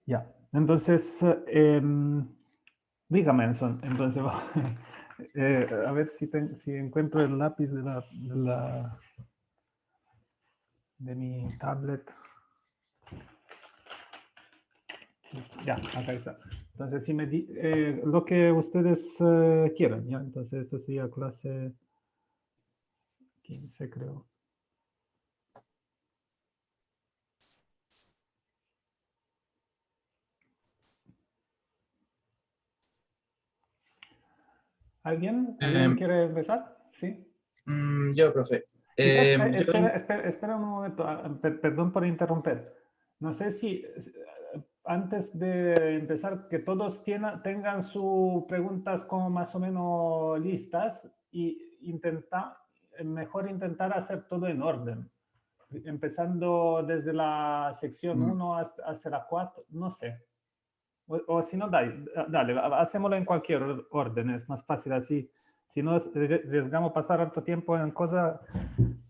Ya, entonces, dígame, entonces, a ver si encuentro el lápiz de mi tablet. Ya, acá está. Entonces, si lo que ustedes quieran, ¿ya? Entonces, esto sería clase 15, creo. ¿Alguien? ¿Alguien Em, quiere empezar? Sí. yo, profe. Quizás, Yo tengo... espera un momento, perdón por interrumpir. No sé si antes de empezar, que todos tengan sus preguntas como más o menos listas y mejor intentar hacer todo en orden, empezando desde la sección mm, 1 hasta la 4, no sé. O si no, dale, hacémoslo en cualquier orden, es más fácil así. Si no, arriesgamos pasar harto tiempo en cosas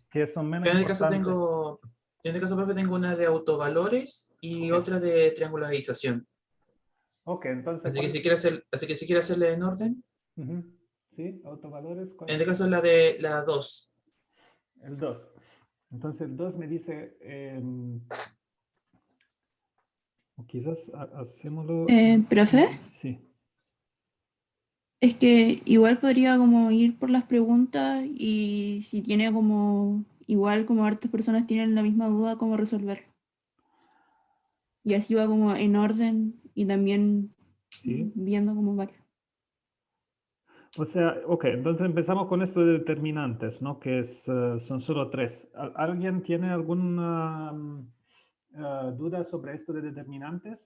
que son menos yo en el caso importantes. tengo... Yo en el caso, profe, tengo una de autovalores y Ok, otra de triangularización. ok, entonces, Así que si quiere así que si quiere hacerle en orden, Ujú. Sí, autovalores, ¿cuál en es este el caso es otro? la de la 2. El 2. Entonces, el 2 me dice, o quizás hacémoslo Profe, sí. es que igual podría como ir por las preguntas y si tiene como, igual como hartas personas tienen la misma duda, cómo resolver. Y así va como en orden y también Sí. viendo como varios. O sea, ok, entonces empezamos con esto de determinantes, ¿no? Que son solo tres. ¿Alguien tiene alguna duda sobre esto de determinantes?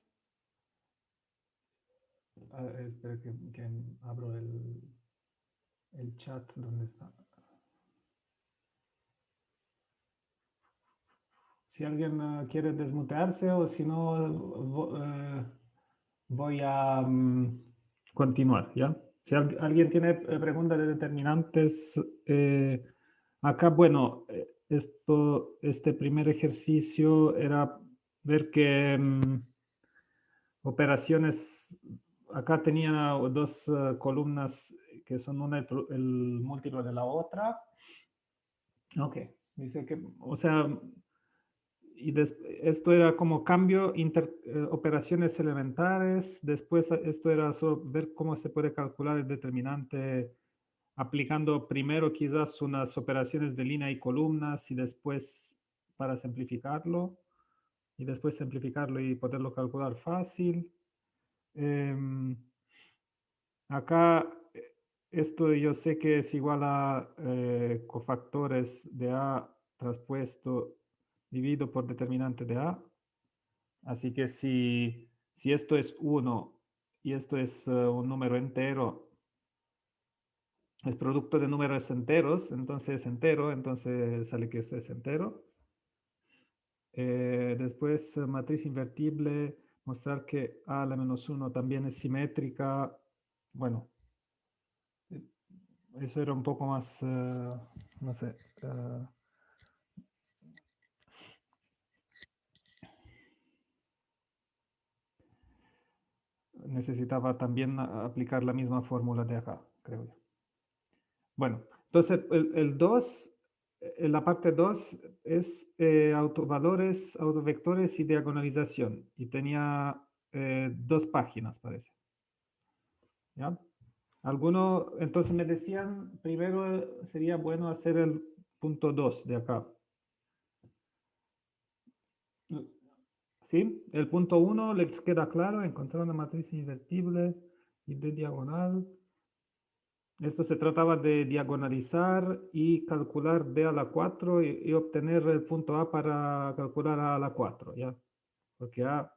Espera que abro el chat. ¿Dónde está? Si alguien quiere desmutearse o si no, voy a continuar, ¿ya? Si alguien tiene preguntas de determinantes, acá, bueno, este primer ejercicio era ver que operaciones, acá tenía dos columnas que son una el múltiplo de la otra. Ok, dice que, o sea, esto era como cambio, operaciones elementares. Después esto era solo ver cómo se puede calcular el determinante aplicando primero quizás unas operaciones de línea y columnas y después para simplificarlo y después simplificarlo y poderlo calcular fácil. Em, Acá esto yo sé que es igual a cofactores de A traspuesto dividido por determinante de A. Así que si esto es 1 y esto es un número entero, es producto de números enteros, entonces es entero, entonces sale que eso es entero. Después, matriz invertible, mostrar que A a la menos 1 también es simétrica. Bueno, eh, eso era un poco más, no sé. Necesitaba también aplicar la misma fórmula de acá, creo yo. Bueno, entonces el 2, en la parte 2 es autovalores, autovectores y diagonalización. Y tenía dos páginas, parece. ¿Ya? Entonces me decían, primero sería bueno hacer el punto 2 de acá. ¿Sí? El punto 1 les queda claro, encontrar una matriz invertible y de diagonal. Esto se trataba de diagonalizar y calcular d a la 4 y obtener el punto A para calcular A a la 4, ¿ya? Porque A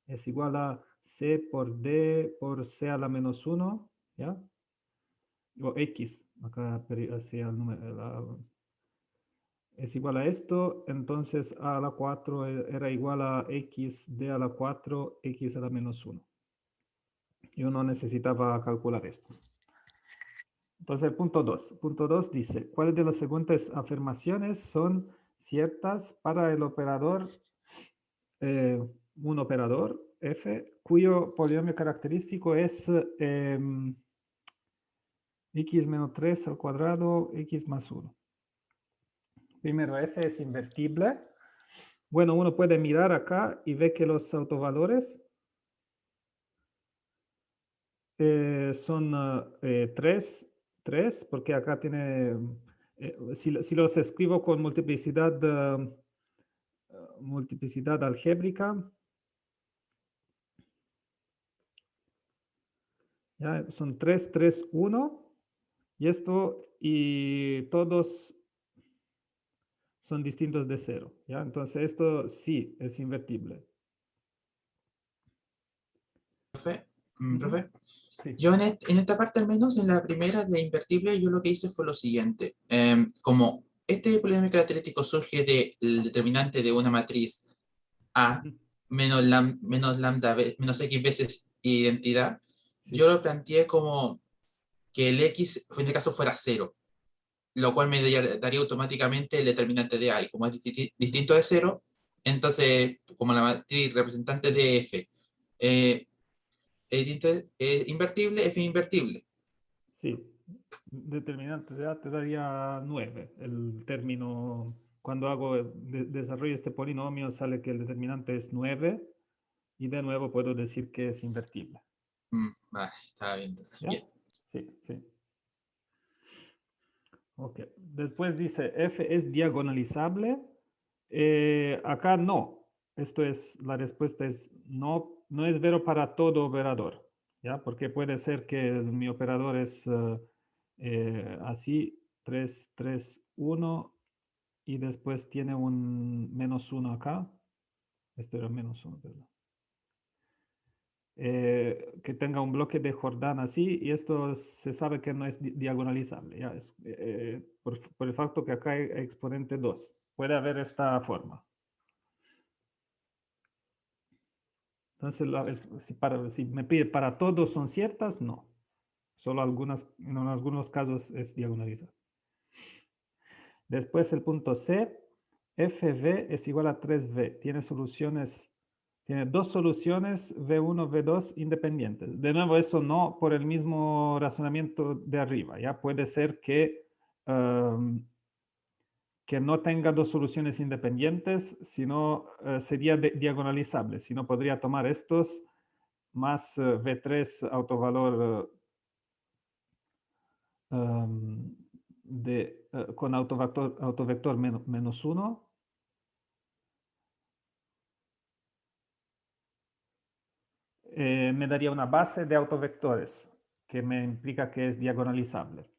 es igual a C por D por C a la menos 1, ¿ya? O X, acá hacía el número, es igual a esto, entonces A a la 4 era igual a X, D a la 4, X a la menos 1. Y uno necesitaba calcular esto. Entonces, el punto 2. Punto 2 dice, ¿cuáles de las siguientes afirmaciones son ciertas para el operador? un operador f cuyo polinomio característico es x menos 3 al cuadrado, x más 1. Primero, f es invertible. Bueno, uno puede mirar acá y ve que los autovalores son 3, porque acá tiene, si los escribo con multiplicidad algébrica, ¿ya? Son 3, 3, 1, y esto, y todos son distintos de 0, ¿ya? Entonces esto sí es invertible. Profe, Ujú. profe, Sí. yo en esta parte, al menos en la primera de invertible, yo lo que hice fue lo siguiente. Como este polinomio característico surge del determinante de una matriz A Ujú. menos lambda menos X veces identidad, Sí. yo lo planteé como que el X en este caso fuera 0, lo cual me daría automáticamente el determinante de A. Y como es distinto de 0, entonces, como la matriz representante de F es invertible, F es invertible. Sí, determinante de A te daría 9. El término, cuando desarrollo este polinomio, sale que el determinante es 9 y de nuevo puedo decir que es invertible. Vale, estaba bien, entonces. ¿Ya? Bien. Sí, sí. Ok. Después dice, f es diagonalizable. Acá no. La respuesta es no, no es vero para todo operador. ¿Ya? Porque puede ser que mi operador es así, 3, 3, 1, y después tiene un menos 1 acá. Esto era menos 1, perdón. Que tenga un bloque de Jordan así, y esto se sabe que no es diagonalizable, ¿ya? Por el facto que acá hay exponente 2. Puede haber esta forma. Entonces, si me pide para todos son ciertas, no. Solo en algunos casos es diagonalizable. Después el punto C, fv es igual a 3v. Tiene dos soluciones V1, V2 independientes. De nuevo, eso no por el mismo razonamiento de arriba. Ya puede ser que no tenga dos soluciones independientes, sino sería diagonalizable. Si no, podría tomar estos más V3 autovalor con autovector menos 1. Me daría una base de autovectores, que me implica que es diagonalizable.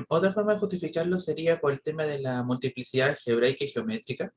Otra forma de justificarlo sería por el tema de la multiplicidad algebraica y geométrica.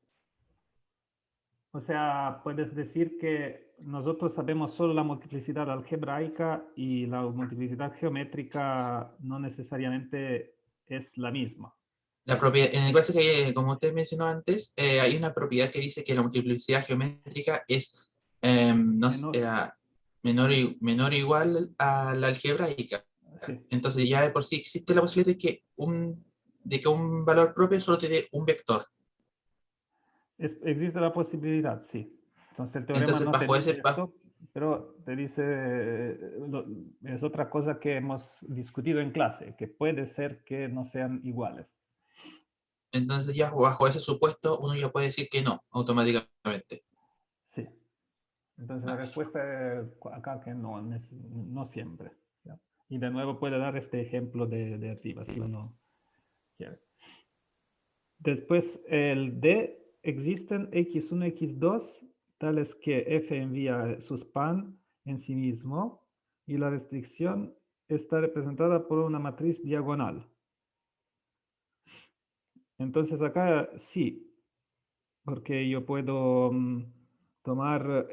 O sea, puedes decir que nosotros sabemos solo la multiplicidad algebraica y la multiplicidad geométrica no necesariamente es la misma. En el caso que, como usted mencionó antes, hay una propiedad que dice que la multiplicidad geométrica es era menor o igual a la algebraica. Sí, Entonces ya de por sí existe la posibilidad de que un valor propio solo te dé un vector. existe la posibilidad, sí. Entonces el teorema Entonces no te bajo ese, dice esto, pero te dice, es otra cosa que hemos discutido en clase, que puede ser que no sean iguales. entonces ya bajo ese supuesto uno ya puede decir que no, automáticamente. Sí. Entonces la Vale. respuesta es acá que no, no siempre. ¿Ya? Y de nuevo puede dar este ejemplo de arriba, si uno quiere. Después el D, existen x1, x2, tales que f envía su span en sí mismo y la restricción está representada por una matriz diagonal. Entonces acá sí, porque yo puedo tomar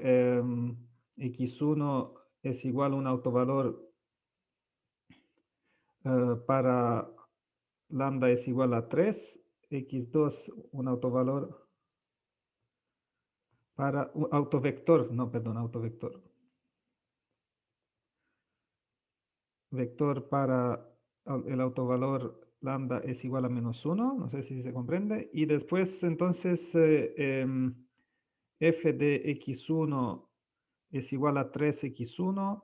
x1 es igual a un autovalor para lambda es igual a 3, x2 un autovalor para un autovector, no, perdón, autovector. Vector para el autovalor lambda es igual a menos 1, no sé si se comprende. Y después, entonces, f de x1 es igual a 3x1,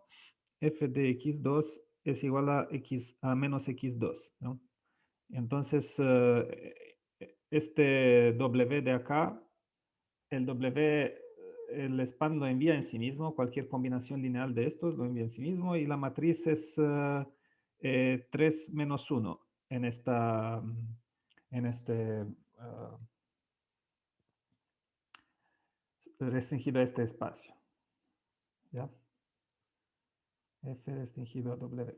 f de x2 es igual a menos x2, ¿no? Entonces, este W de acá, el W, el span lo envía en sí mismo, cualquier combinación lineal de estos lo envía en sí mismo, y la matriz es 3 menos 1 en este restringido a este espacio. ¿Ya? F restringido a W.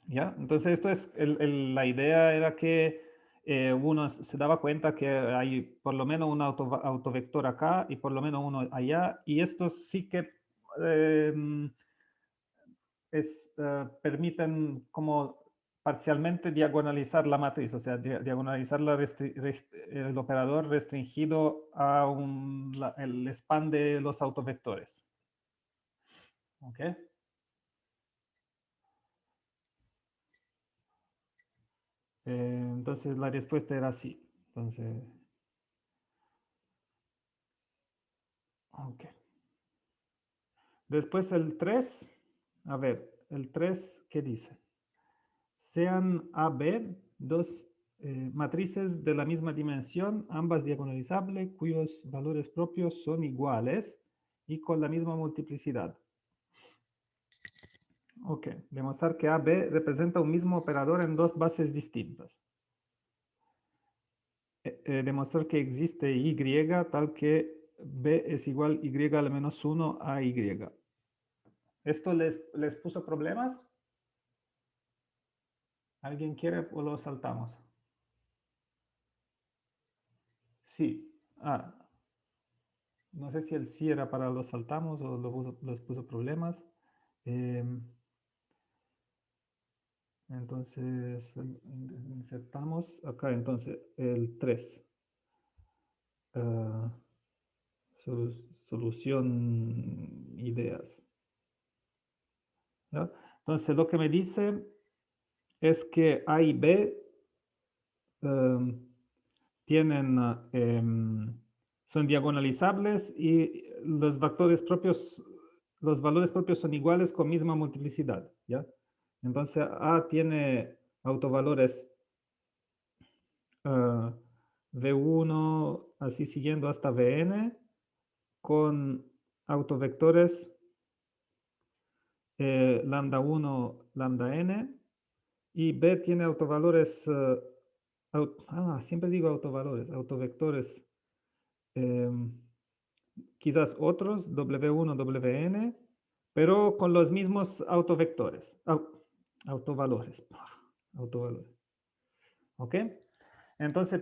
¿Ya? Entonces, esto es, la idea era que uno se daba cuenta que hay por lo menos un autovector acá y por lo menos uno allá, y estos sí que permiten como parcialmente diagonalizar la matriz, o sea, diagonalizar el operador restringido a el span de los autovectores. ¿Ok? Entonces la respuesta era sí. Entonces, ok. Después el 3, a ver, el 3, ¿qué dice? Sean AB dos matrices de la misma dimensión, ambas diagonalizables, cuyos valores propios son iguales y con la misma multiplicidad. Ok, demostrar que AB representa un mismo operador en dos bases distintas. Demostrar que existe Y tal que B es igual Y al menos 1 a Y. ¿Esto les puso problemas? ¿Alguien quiere o lo saltamos? Sí. Ah, no sé si el sí era para los saltamos o les puso problemas. Entonces, insertamos acá, entonces, el 3. Solución ideas. ¿Ya? Entonces, lo que me dice es que A y B tienen, son diagonalizables y los valores propios son iguales con misma multiplicidad, ¿ya? Entonces, A tiene autovalores V1, así siguiendo hasta Vn, con autovectores lambda 1, lambda n, y B tiene autovalores, siempre digo autovalores, autovectores, quizás otros, W1, Wn, pero con los mismos autovectores, autovalores. ¿Ok? Entonces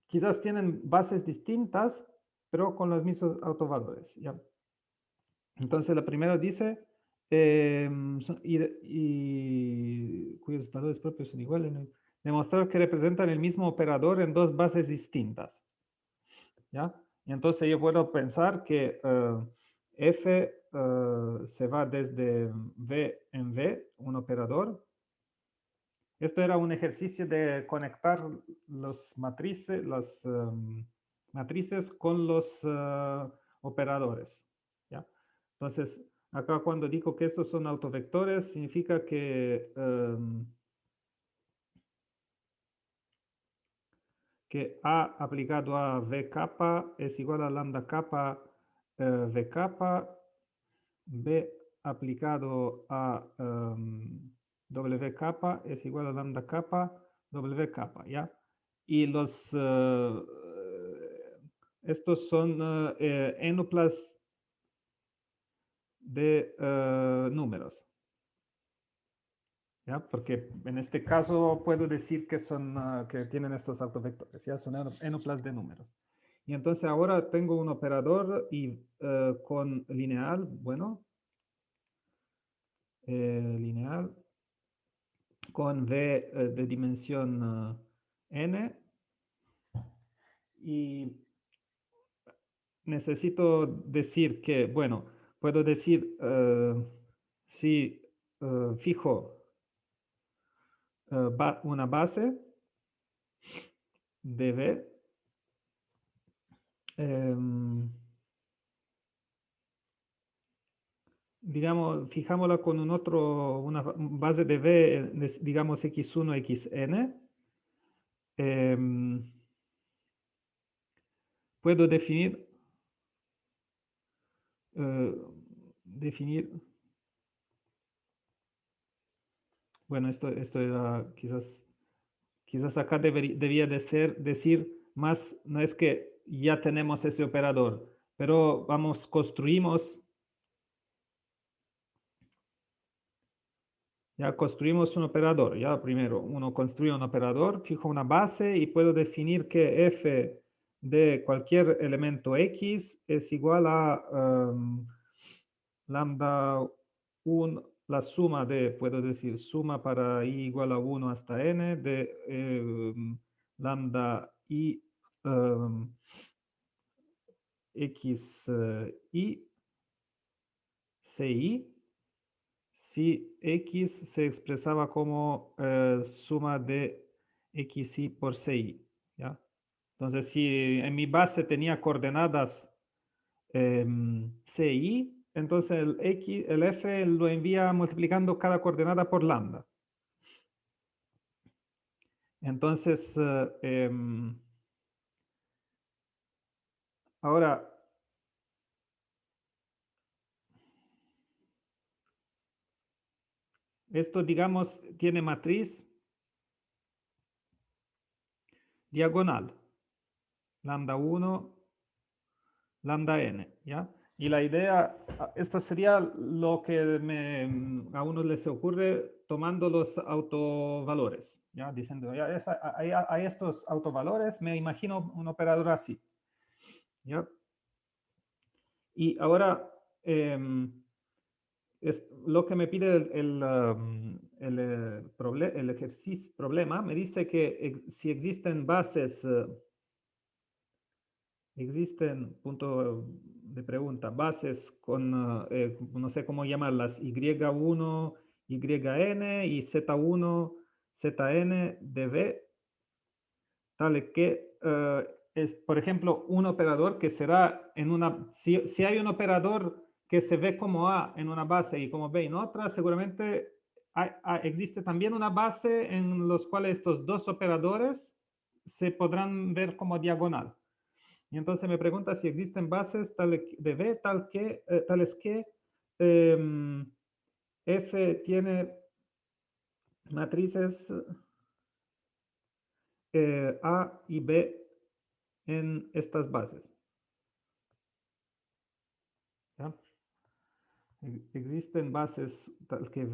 quizás tienen bases distintas, pero con los mismos autovalores. ¿Ya? Entonces la primera dice, cuyos valores propios son iguales, ¿no? Demostrar que representan el mismo operador en dos bases distintas. ¿Ya? Y entonces yo puedo pensar que F se va desde V en V, un operador. Esto era un ejercicio de conectar las matrices con los operadores. ¿Ya? Entonces, acá cuando digo que estos son autovectores, significa que A aplicado a V capa es igual a lambda capa V capa, B aplicado a W capa es igual a lambda capa W capa, ¿ya? Y estos son enuplas de números. ¿Ya? Porque en este caso puedo decir que que tienen estos autovectores, ¿ya? Son enuplas de números. Y entonces ahora tengo un operador con lineal, bueno, lineal, con V de dimensión n, y necesito decir que, bueno, puedo decir si fijo una base de V, digamos, fijámosla con una base de V, digamos x1, xn. Puedo definir, bueno, esto era quizás acá debía decir más, no es que ya tenemos ese operador, pero construimos un operador. Ya primero uno construye un operador, fijo una base y puedo definir que f de cualquier elemento x es igual a lambda 1, la suma de, puedo decir, suma para i igual a 1 hasta n de lambda i x i ci, si x se expresaba como suma de xi por ci, ¿ya? Entonces, si en mi base tenía coordenadas ci, entonces el f lo envía multiplicando cada coordenada por lambda. Entonces, ahora, esto, digamos, tiene matriz diagonal, lambda 1, lambda n, ¿ya? Y la idea, esto sería lo que a uno les ocurre tomando los autovalores, ¿ya? Diciendo, ya hay estos autovalores, me imagino un operador así, ¿ya? Y ahora, lo que me pide el ejercicio problema, me dice que si existen bases, punto de pregunta, bases con, no sé cómo llamarlas, y1, yn y z1, zn de v, tal que es, por ejemplo, un operador que será en una, si hay un operador que se ve como A en una base y como B en otra, seguramente existe también una base en los cuales estos dos operadores se podrán ver como diagonal. Y entonces me pregunta si existen bases de B tales que F tiene matrices A y B en estas bases. ¿Ya? Existen bases tal que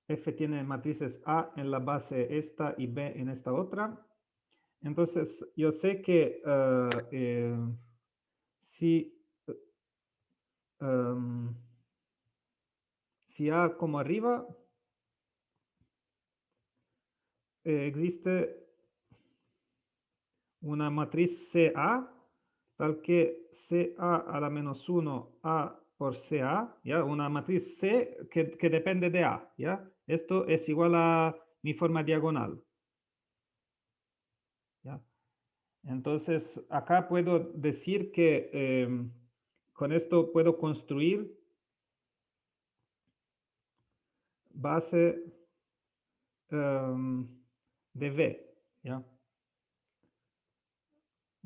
F tiene matrices A en la base esta y B en esta otra. Entonces, yo sé que si A como arriba, existe una matriz CA, tal que CA a la menos 1 A por CA, ¿ya? Una matriz C que depende de A, ¿ya? Esto es igual a mi forma diagonal, ¿ya? Entonces, acá puedo decir que con esto puedo construir base de V, ¿ya?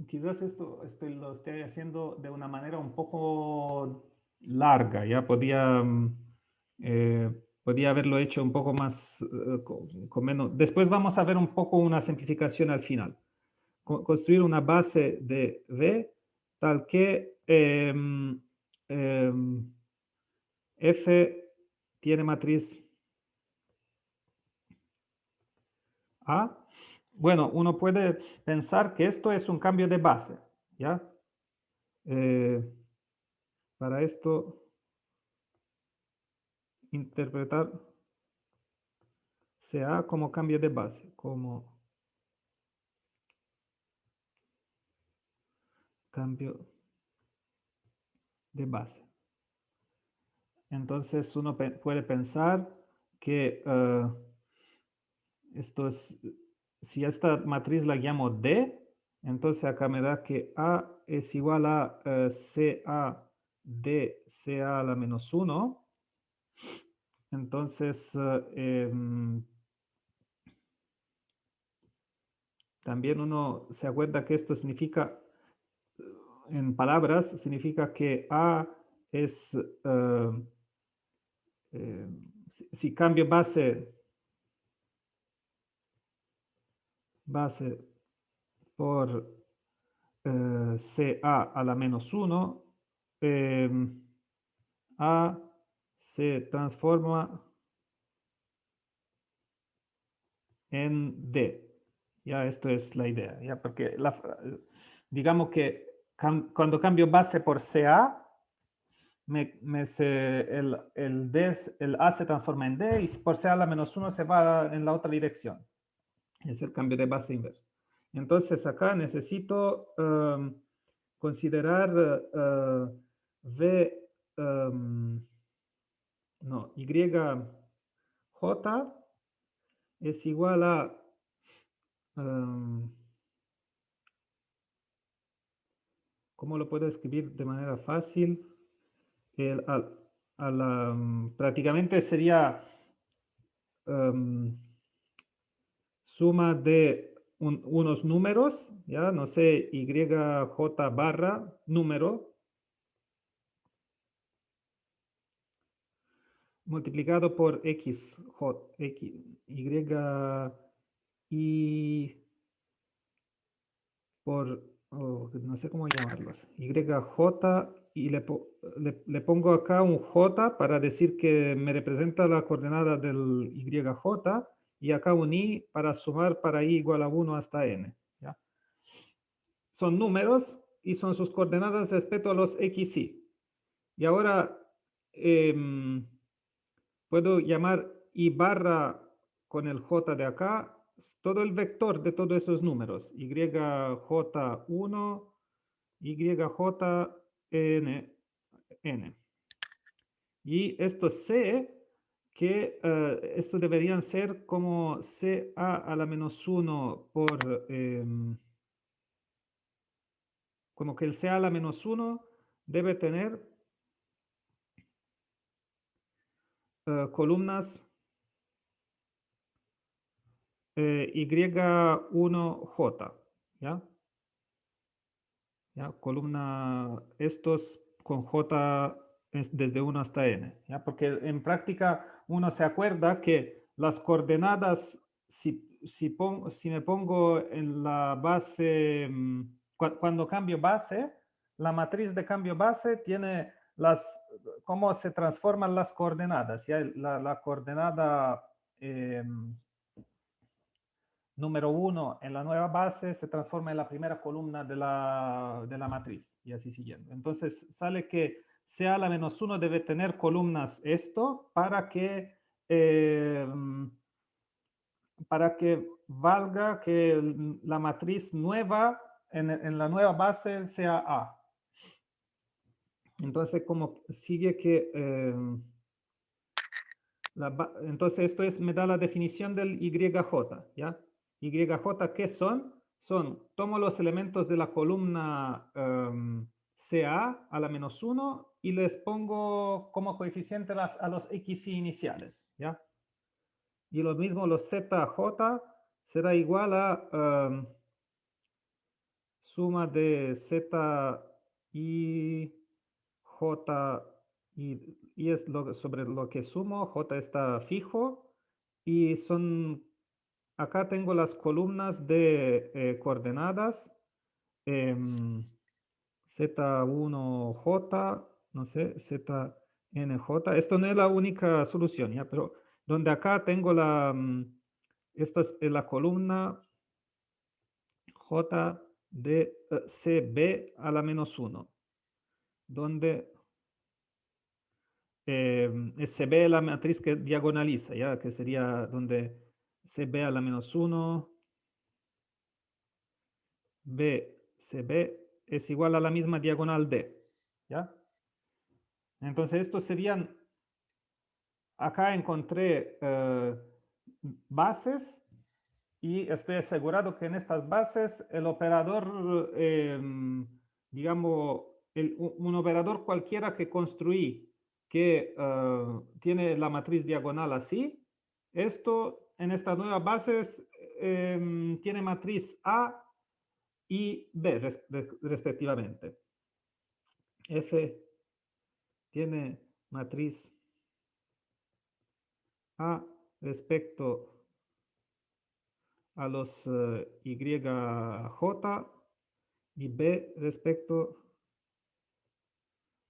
Quizás esto lo estoy haciendo de una manera un poco larga, ya podía haberlo hecho un poco más, con menos. Después vamos a ver un poco una simplificación al final. Construir una base de V tal que F tiene matriz A. Bueno, uno puede pensar que esto es un cambio de base, ¿ya? Para esto, interpretar CA como cambio de base, como cambio de base. Entonces, uno puede pensar que esto es, si esta matriz la llamo D, Entonces acá me da que A es igual a CA de CA a la menos 1. Entonces, también uno se acuerda que esto significa, en palabras, significa que A es, si cambio base por CA a la menos 1, A se transforma en D. Ya, esto es la idea, ya, porque digamos que cuando cambio base por CA, el A se transforma en D y por CA a la menos 1 se va en la otra dirección. Es el cambio de base inverso. Entonces acá necesito considerar V, no, YJ es igual a ¿cómo lo puedo escribir de manera fácil? Prácticamente sería suma de unos números, ya no sé, YJ barra número multiplicado por X, y por, no sé cómo llamarlos, YJ, y le pongo acá un J para decir que me representa la coordenada del YJ, y acá un I para sumar para I igual a 1 hasta N. ¿ya? Son números y son sus coordenadas respecto a los XY. Y ahora puedo llamar I barra con el J de acá, todo el vector de todos esos números, YJ1, YJN, N. Y esto C, que esto deberían ser como CA a la menos 1 por, como que el CA a la menos 1 debe tener columnas Y1J, ¿ya? ¿Ya? Columna estos con J desde 1 hasta N, ¿ya? Porque en práctica uno se acuerda que las coordenadas, si me pongo en la base, cuando cambio base, la matriz de cambio base tiene cómo se transforman las coordenadas, ¿ya? La coordenada número 1 en la nueva base se transforma en la primera columna de la matriz y así siguiendo. Entonces sale que CA a la menos 1 debe tener columnas esto para que valga que la matriz nueva en la nueva base sea A. Entonces como sigue que entonces esto me da la definición del YJ, ¿ya? YJ, ¿qué son? Tomo los elementos de la columna CA a la menos 1 y les pongo como coeficiente a los XY iniciales, ¿ya? Y lo mismo, los ZJ será igual a suma de Z y J, y es sobre lo que sumo, J está fijo, y acá tengo las columnas de coordenadas, Z1J, no sé, ZNJ. Esto no es la única solución, ¿ya? Pero donde acá tengo esta es la columna J de CB a la menos 1, donde CB es la matriz que diagonaliza, ¿ya? Que sería donde CB a la menos 1, CB es igual a la misma diagonal D, ¿ya? Entonces estos serían, acá encontré bases y estoy asegurado que en estas bases el operador, digamos, un operador cualquiera que construí que tiene la matriz diagonal así, esto en estas nuevas bases tiene matriz A y B respectivamente. F tiene matriz A respecto a los YJ y B respecto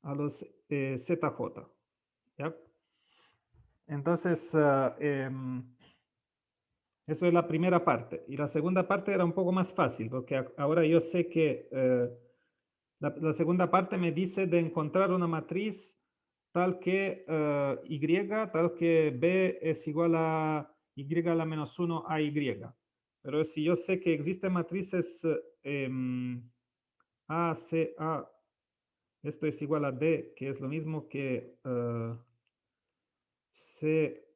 a los ZJ. ¿Ya? Entonces, eso es la primera parte. Y la segunda parte era un poco más fácil, porque ahora yo sé que la segunda parte me dice de encontrar una matriz tal que Y, tal que B es igual a Y a la menos 1 a Y. Pero si yo sé que existen matrices A, C, A, esto es igual a D, que es lo mismo que C,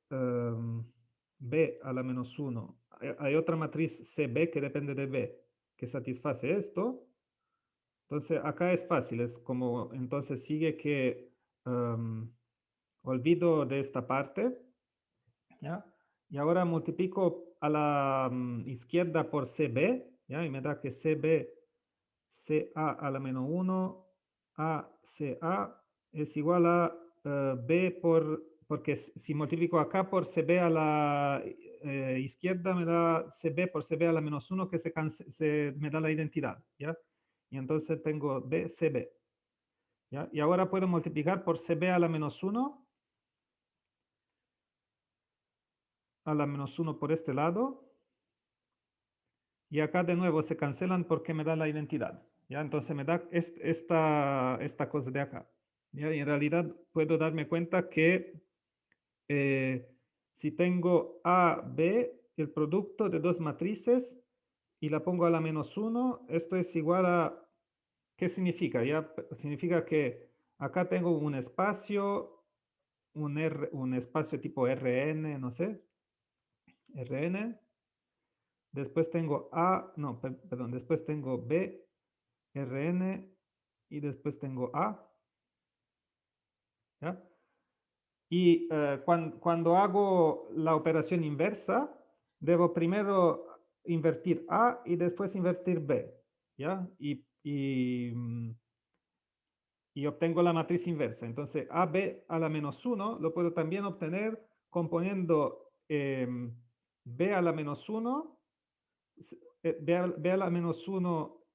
B a la menos 1. Hay otra matriz CB que depende de B, que satisface esto. Entonces, acá es fácil, es como, entonces sigue que olvido de esta parte, ¿ya? Y ahora multiplico a la izquierda por CB, ¿ya? Y me da que CB, CA a la menos 1, A, CA es igual a B porque si multiplico acá por CB a la izquierda me da CB por CB a la menos 1 que me da la identidad, ¿ya? Y entonces tengo B, CB, ¿ya? Y ahora puedo multiplicar por CB a la menos 1 a la menos 1 por este lado. Y acá de nuevo se cancelan porque me da la identidad. ¿Ya? Entonces me da esta cosa de acá. ¿Ya? Y en realidad puedo darme cuenta que si tengo A, B, el producto de dos matrices y la pongo a la menos 1, esto es igual a... ¿Qué significa? Ya significa que acá tengo un espacio, un espacio tipo Rn, no sé, Rn. Después tengo A, no, perdón, después tengo B, Rn y después tengo A. ¿Ya? Y cuando hago la operación inversa, debo primero invertir A y después invertir B. ¿Ya? Y obtengo la matriz inversa. Entonces, AB a la menos 1 lo puedo también obtener componiendo B a la menos 1, B a la menos 1,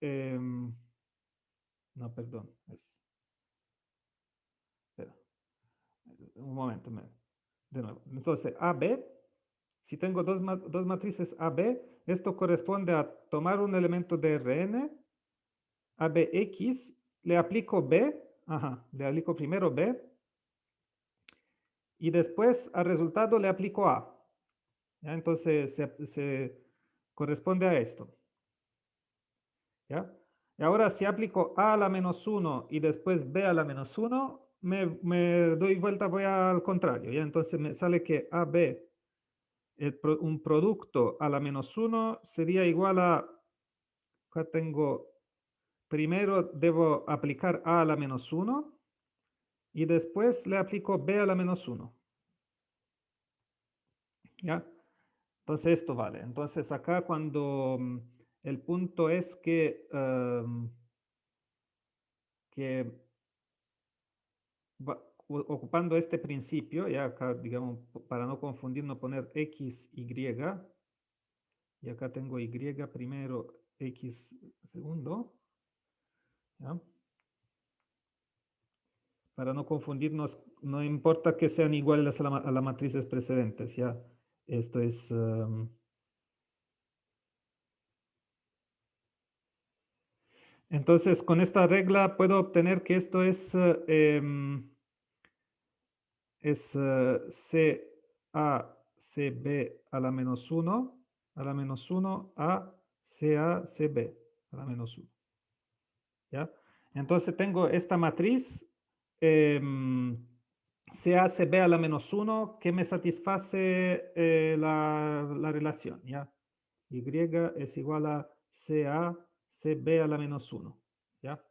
no, perdón, espera, un momento, de nuevo. Entonces, AB, si tengo dos matrices AB, esto corresponde a tomar un elemento de Rn, ABX, le aplico B, le aplico primero B, y después al resultado le aplico A. ¿Ya? Entonces se corresponde a esto. ¿Ya? Y ahora si aplico A a la menos 1 y después B a la menos 1, me doy vuelta, voy al contrario. ¿Ya? Entonces me sale que AB, un producto a la menos 1 sería igual a, acá tengo, primero debo aplicar A a la menos 1 y después le aplico B a la menos 1. ¿Ya? Entonces esto vale. Entonces acá cuando el punto es que ocupando este principio, ya acá digamos, para no confundir, no poner X, Y, y acá tengo Y primero, X segundo, ¿ya? Para no confundirnos, no importa que sean iguales a las matrices precedentes, ¿ya? Esto es... entonces, con esta regla puedo obtener que esto es CA, CB a la menos 1, a la menos 1, a CA, CB a la menos 1. ¿Ya? Entonces tengo esta matriz CA, CB a la menos 1 que me satisface la relación. ¿Ya? Y es igual a CA, CB a la menos 1. ¿Ya?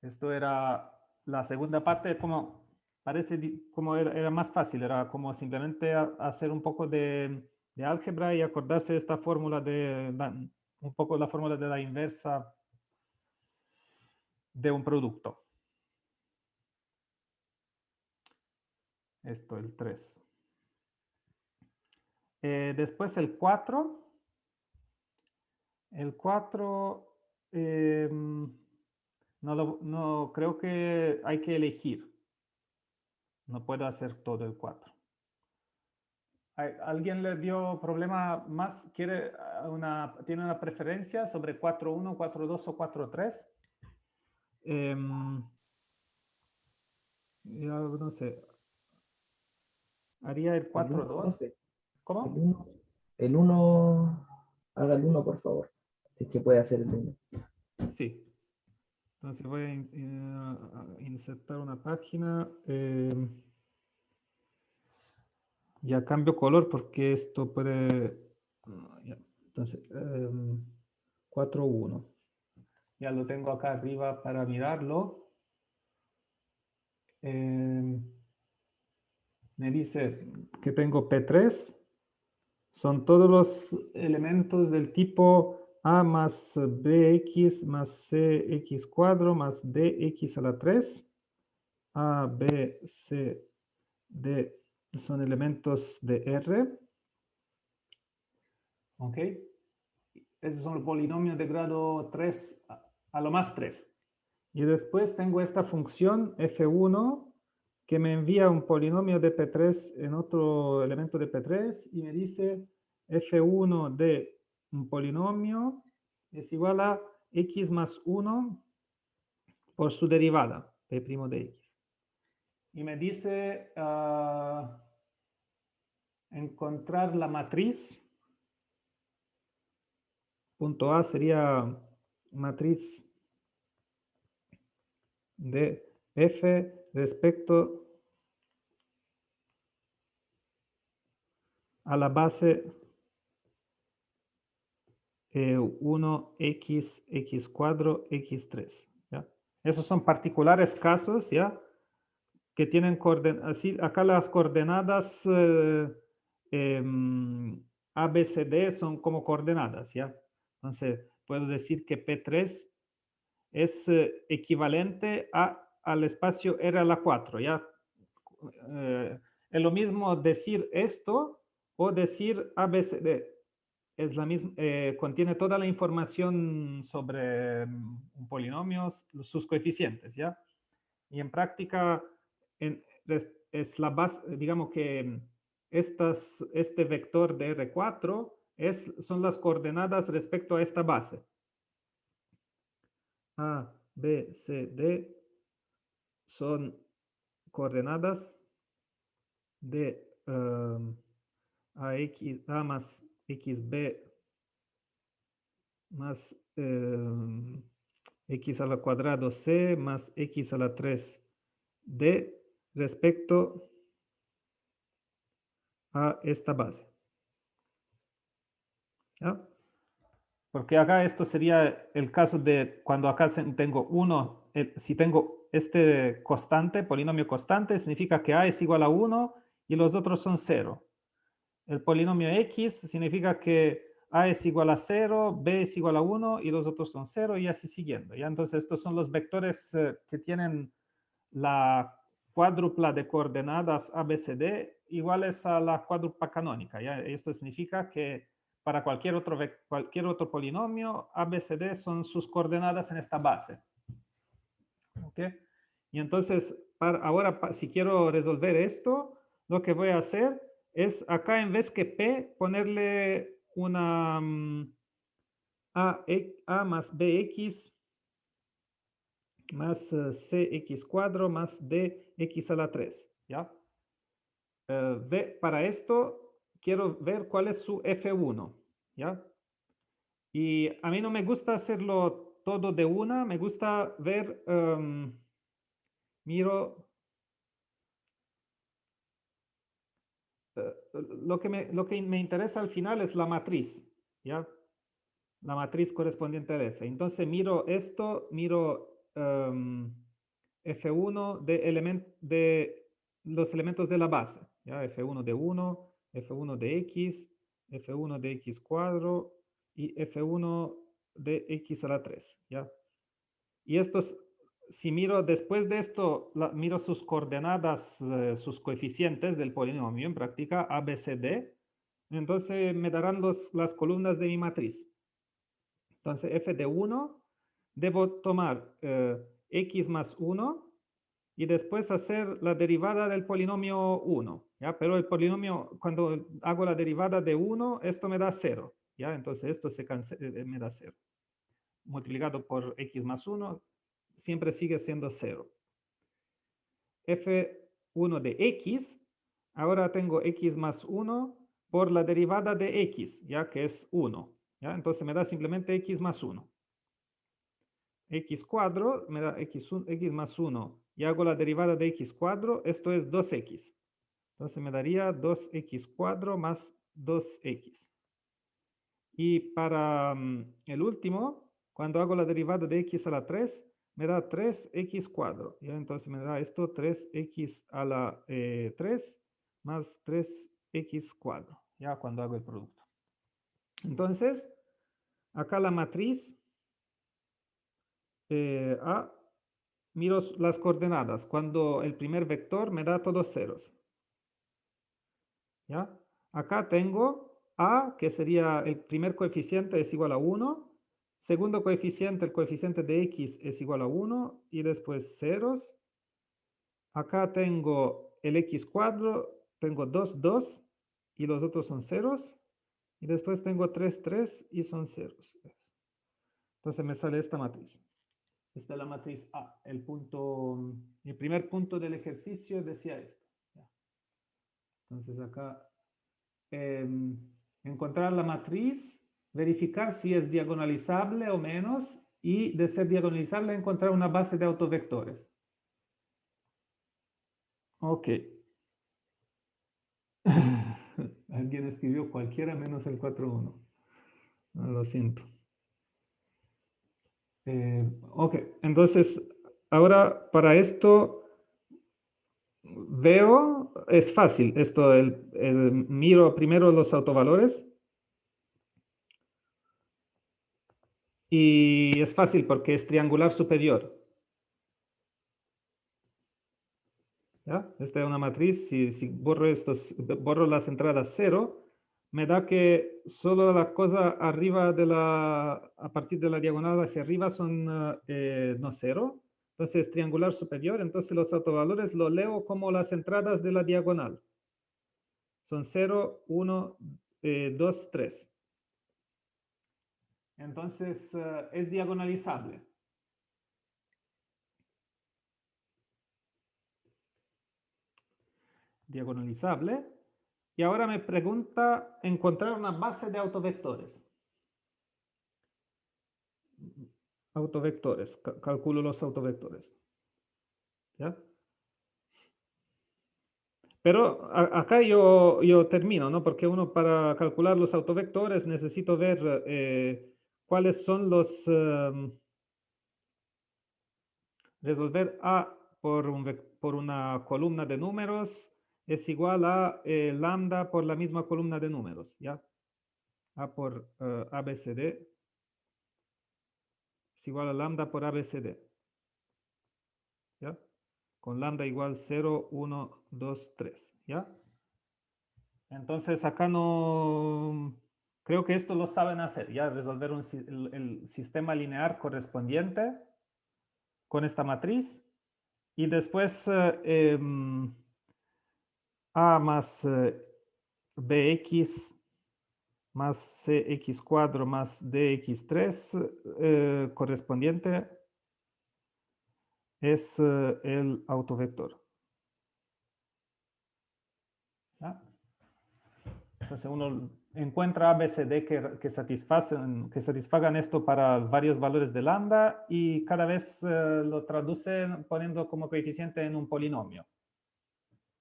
Esto era la segunda parte, como parece como era más fácil, era como simplemente hacer un poco de álgebra y acordarse de esta fórmula un poco la fórmula de la inversa de un producto. Esto, el 3. Después el 4. El 4, no, creo que hay que elegir. No puedo hacer todo el 4. ¿Alguien le dio problema más? ¿Tiene una preferencia sobre 4.1, 4.2 o 4.3? Yo no sé. Haría el 4.2. No sé. ¿Cómo? El 1, haga el 1, por favor. Si es que puede hacer el 1. Sí. Entonces voy a insertar una página. Ya cambio color porque esto puede... ya. Entonces, 4.1. Ya lo tengo acá arriba para mirarlo. Me dice que tengo P3. Son todos los elementos del tipo A más BX más CX cuadro más DX a la 3. A, B, C, D son elementos de R. ¿Ok? Esos son los polinomios de grado 3 a lo más 3. Y después tengo esta función F1 que me envía un polinomio de P3 en otro elemento de P3 y me dice F1 de un polinomio es igual a x más 1 por su derivada, P' de x. Y me dice encontrar la matriz. Punto A sería matriz de F respecto a la base 1x, x cuadro, x3. ¿ya? Esos son particulares casos, ¿ya? Que tienen coordenadas. Acá las coordenadas A, B, C, D son como coordenadas, ¿ya? Entonces, puedo decir que P3 es equivalente al espacio R a la 4, ¿ya? Es lo mismo decir esto o decir ABCD. Es la misma, contiene toda la información sobre polinomios, sus coeficientes, ¿ya? Y en práctica es la base, digamos que este vector de R4 son las coordenadas respecto a esta base. A, B, C, D son coordenadas de A más XB más x a la cuadrado C más x a la 3 D respecto a esta base. ¿Ya? Porque acá esto sería el caso de cuando acá tengo 1, si tengo este constante, polinomio constante, significa que A es igual a 1 y los otros son 0. El polinomio X significa que A es igual a 0, B es igual a 1 y los otros son 0 y así siguiendo. ¿ya? Entonces estos son los vectores que tienen la cuádrupla de coordenadas ABCD iguales a la cuádrupla canónica. ¿ya? Esto significa que para cualquier otro polinomio, ABCD son sus coordenadas en esta base. ¿Ok? Y entonces, ahora, si quiero resolver esto, lo que voy a hacer es acá en vez que P, ponerle una A más BX más CX cuadro más DX a la 3. ¿Ya? Para esto, quiero ver cuál es su F1. ¿Ya? Y a mí no me gusta hacerlo todo de una, me gusta ver, miro lo que me interesa al final es la matriz, ¿ya? La matriz correspondiente al F. Entonces miro esto, miro F1 de los elementos de la base, ¿ya? F1 de 1, F1 de X, F1 de X cuadro y F1 de X a la 3, ¿ya? Y estos, si miro después de esto, miro sus coordenadas, sus coeficientes del polinomio en práctica, A, B, C, D, entonces me darán las columnas de mi matriz. Entonces, f de 1, debo tomar x más 1 y después hacer la derivada del polinomio 1, ¿ya? Pero el polinomio, cuando hago la derivada de 1, esto me da 0, ¿ya? Entonces, esto me da 0. Multiplicado por x más 1, siempre sigue siendo 0. f1 de x, ahora tengo x más 1 por la derivada de x, ya que es 1. ¿Ya? Entonces me da simplemente x más 1. X cuadro me da x más 1 y hago la derivada de x cuadro, esto es 2x. Entonces me daría 2x cuadro más 2x. Y para el último, cuando hago la derivada de x a la 3, me da 3x cuadro. ¿Ya? Entonces me da esto 3x a la 3 más 3x cuadro, ya cuando hago el producto. Entonces, acá la matriz A, miro las coordenadas. Cuando el primer vector me da todos ceros. ¿Ya? Acá tengo A, que sería el primer coeficiente es igual a 1. Segundo coeficiente, el coeficiente de X es igual a 1. Y después ceros. Acá tengo el X cuadro, tengo 2, 2. Y los otros son ceros. Y después tengo 3, 3 y son ceros. Entonces me sale esta matriz. Esta es la matriz A. El primer punto del ejercicio decía esto. ¿Ya? Entonces acá, encontrar la matriz, verificar si es diagonalizable o menos, y de ser diagonalizable, encontrar una base de autovectores. Ok. Alguien escribió cualquiera menos el 4.1. No, lo siento. Ok, entonces, ahora para esto veo, es fácil esto, miro primero los autovalores y es fácil porque es triangular superior. ¿Ya? Esta es una matriz, si borro las entradas 0, me da que solo la cosa arriba a partir de la diagonal hacia arriba son no 0. Entonces, triangular superior, entonces los autovalores lo leo como las entradas de la diagonal. Son 0, 1, 2, 3. Entonces, es diagonalizable. Diagonalizable. Y ahora me pregunta encontrar una base de autovectores. Autovectores. Calculo los autovectores. ¿Ya? Pero acá yo termino, ¿no? Porque uno para calcular los autovectores necesito ver cuáles son los... resolver A por una columna de números es igual a lambda por la misma columna de números, ¿ya? A por ABCD es igual a lambda por ABCD, ¿ya? Con lambda igual 0, 1, 2, 3, ¿ya? Entonces acá no... Creo que esto lo saben hacer, ¿ya? Resolver el sistema lineal correspondiente con esta matriz. Y después A más BX más CX cuadro más DX3 correspondiente es el autovector. ¿Ya? Entonces uno encuentra ABCD que satisfagan esto para varios valores de lambda y cada vez lo traducen poniendo como coeficiente en un polinomio.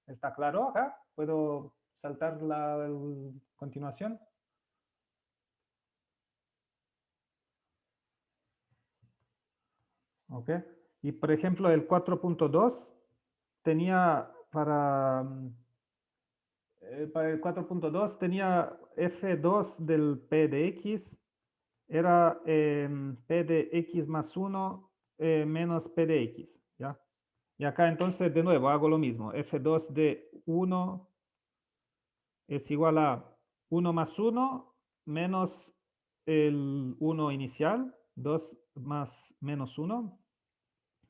¿Está claro acá? ¿Puedo saltar la continuación? Ok. Y por ejemplo, el 4.2 tenía para el 4.2 tenía f2 del p de x, era p de x más 1 menos p de x, ¿ya? Y acá entonces de nuevo hago lo mismo, f2 de 1 es igual a 1 más 1 menos el 1 inicial, 2 más menos 1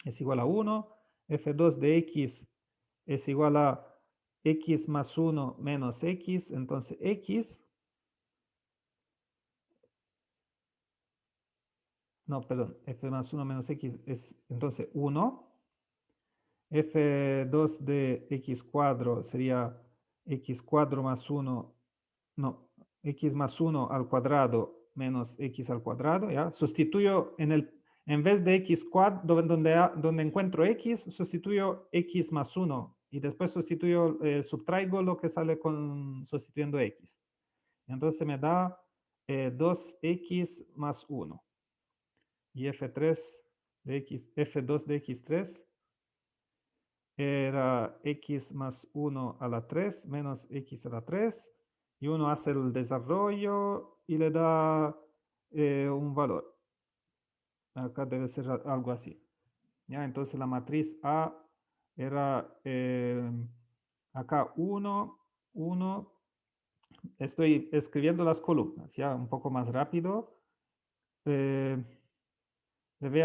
es igual a 1, f2 de x es igual a x más 1 menos x, entonces x, no, perdón, f más 1 menos x es entonces 1, f2 de x cuadro sería x cuadro más 1, no, x más 1 al cuadrado menos x al cuadrado, ¿ya? Sustituyo en vez de x cuadrado, donde encuentro x, sustituyo x más 1 y después subtraigo lo que sale sustituyendo x. Entonces me da 2x más 1. Y f2 de x3 era x más 1 a la 3 menos x a la 3. Y uno hace el desarrollo y le da un valor. Acá debe ser algo así. ¿Ya? Entonces la matriz A era acá 1, 1. Estoy escribiendo las columnas, ya un poco más rápido. Debe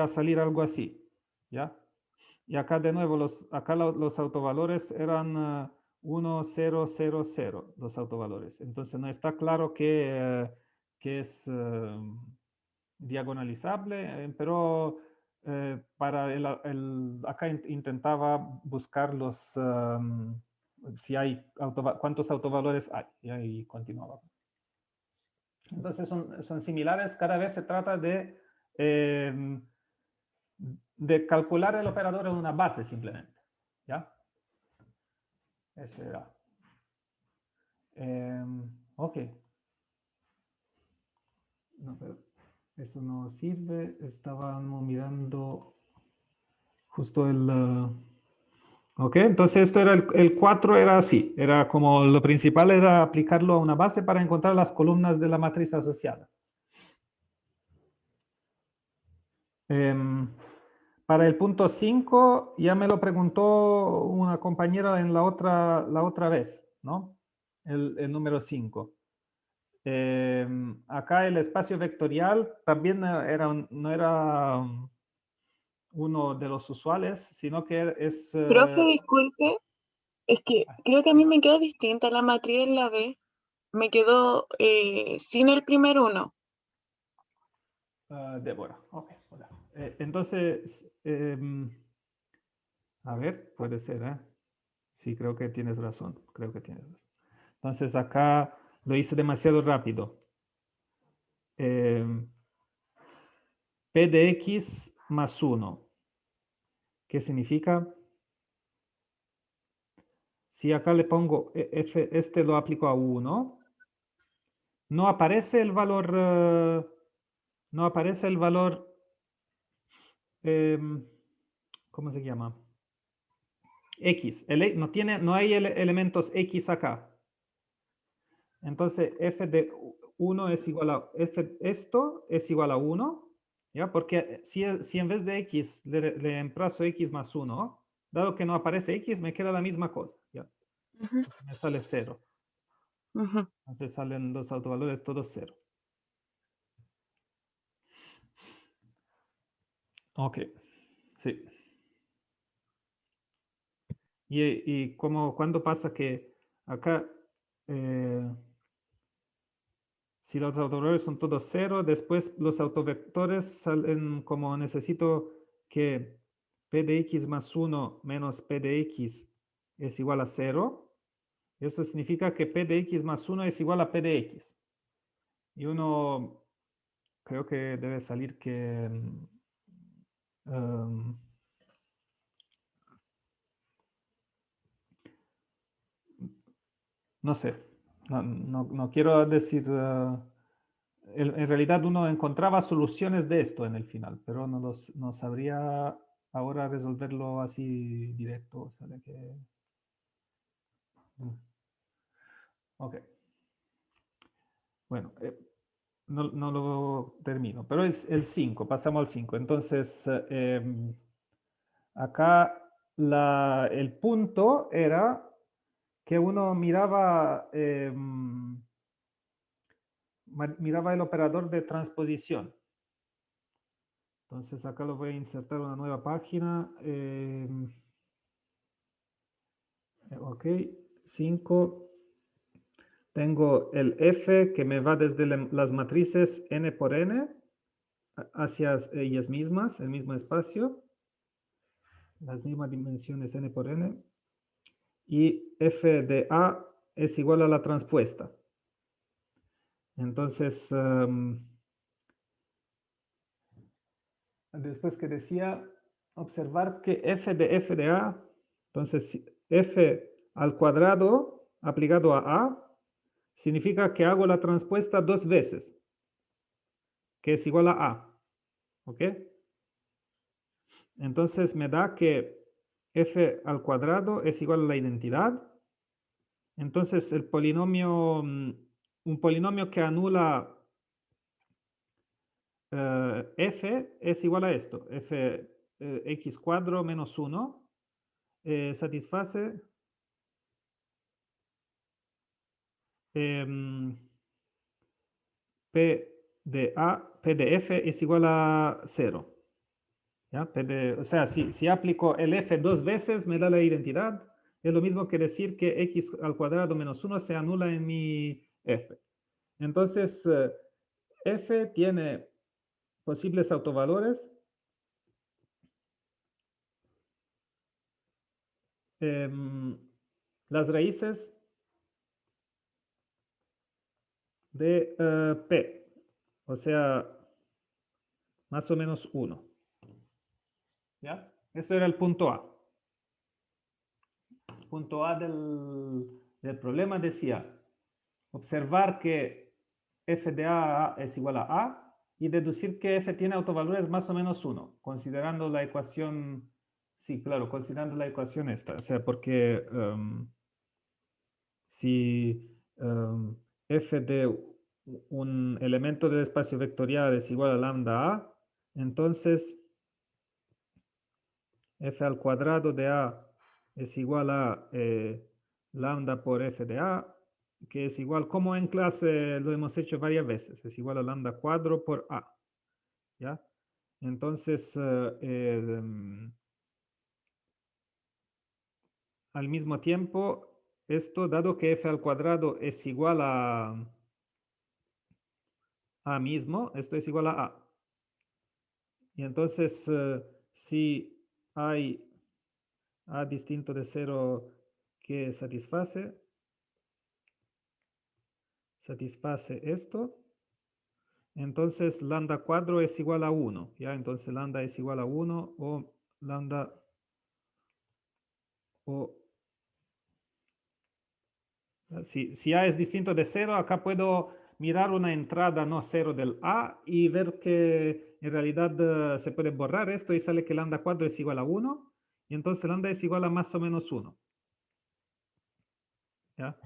salir algo así, ¿ya? Y acá de nuevo, los autovalores eran 1, 0, 0, 0, los autovalores. Entonces no está claro que es diagonalizable, pero para acá intentaba buscar si hay cuántos autovalores hay, y ahí continuaba. Entonces son similares, cada vez se trata de calcular el operador en una base simplemente, ¿ya? Eso era. Ok. No, pero eso no sirve. Estábamos mirando justo ok, entonces esto era el 4 era así. Era como lo principal era aplicarlo a una base para encontrar las columnas de la matriz asociada. Para el punto 5 ya me lo preguntó una compañera en la otra vez, ¿no? El número 5. Acá el espacio vectorial también no era uno de los usuales, sino que es... Profe, disculpe, es que creo que a mí me quedó distinta la matriz en la B. Me quedó sin el primer uno. Débora, ok, hola. Entonces, a ver, puede ser, ¿eh? Sí, creo que tienes razón, creo que tienes razón. Entonces acá lo hice demasiado rápido. P de x más 1. ¿Qué significa? Si acá le pongo f, lo aplico a 1, no aparece el valor, no aparece el valor, ¿cómo se llama? X, no hay elementos X acá. Entonces f de 1 es igual a, esto es igual a 1, ¿ya? Porque si en vez de X le reemplazo X más 1, dado que no aparece X, me queda la misma cosa, ¿ya? Me sale 0. Entonces salen los autovalores todos 0. Ok, sí. Y cuando pasa que acá, si los autovalores son todos 0, después los autovectores salen como necesito que p de x más 1 menos p de x es igual a 0. Eso significa que p de x más 1 es igual a p de x. Y uno creo que debe salir que no sé, no quiero decir, en realidad uno encontraba soluciones de esto en el final, pero no sabría ahora resolverlo así directo. O sea, ok. Bueno, no lo termino, pero el 5, pasamos al 5. Entonces, acá el punto era que uno miraba, miraba el operador de transposición. Entonces acá lo voy a insertar una nueva página. Ok, 5. Tengo el f que me va desde las matrices n por n hacia ellas mismas, el mismo espacio, las mismas dimensiones n por n. Y f de a es igual a la transpuesta. Entonces, después que decía, observar que f de a, entonces f al cuadrado aplicado a a, significa que hago la transpuesta 2 veces, que es igual a a. ¿Ok? Entonces me da que f al cuadrado es igual a la identidad. Entonces el polinomio, un polinomio que anula f es igual a esto, f x cuadro menos 1 satisface p de f es igual a 0. ¿Ya? O sea, si aplico el f 2 veces me da la identidad, es lo mismo que decir que x al cuadrado menos 1 se anula en mi f. Entonces, f tiene posibles autovalores. Las raíces de p, o sea, más o menos 1. ¿Ya? Esto era el punto A. El punto A del problema decía observar que f de a es igual a y deducir que f tiene autovalores más o menos 1, considerando la ecuación, sí, claro, considerando la ecuación esta, o sea, porque si f de un elemento del espacio vectorial es igual a lambda a, entonces f al cuadrado de a es igual a lambda por f de a, que es igual, como en clase lo hemos hecho varias veces, es igual a lambda cuadro por a. ¿Ya? Entonces, al mismo tiempo, esto, dado que f al cuadrado es igual a mismo, esto es igual a a. Y entonces, si hay a distinto de 0 que satisface esto, entonces lambda cuadro es igual a 1, ¿ya? Entonces lambda es igual a 1 o lambda o si a es distinto de 0, acá puedo mirar una entrada no 0 del a y ver que en realidad se puede borrar esto y sale que lambda cuadro es igual a 1 y entonces lambda es igual a más o menos 1. ¿Ya?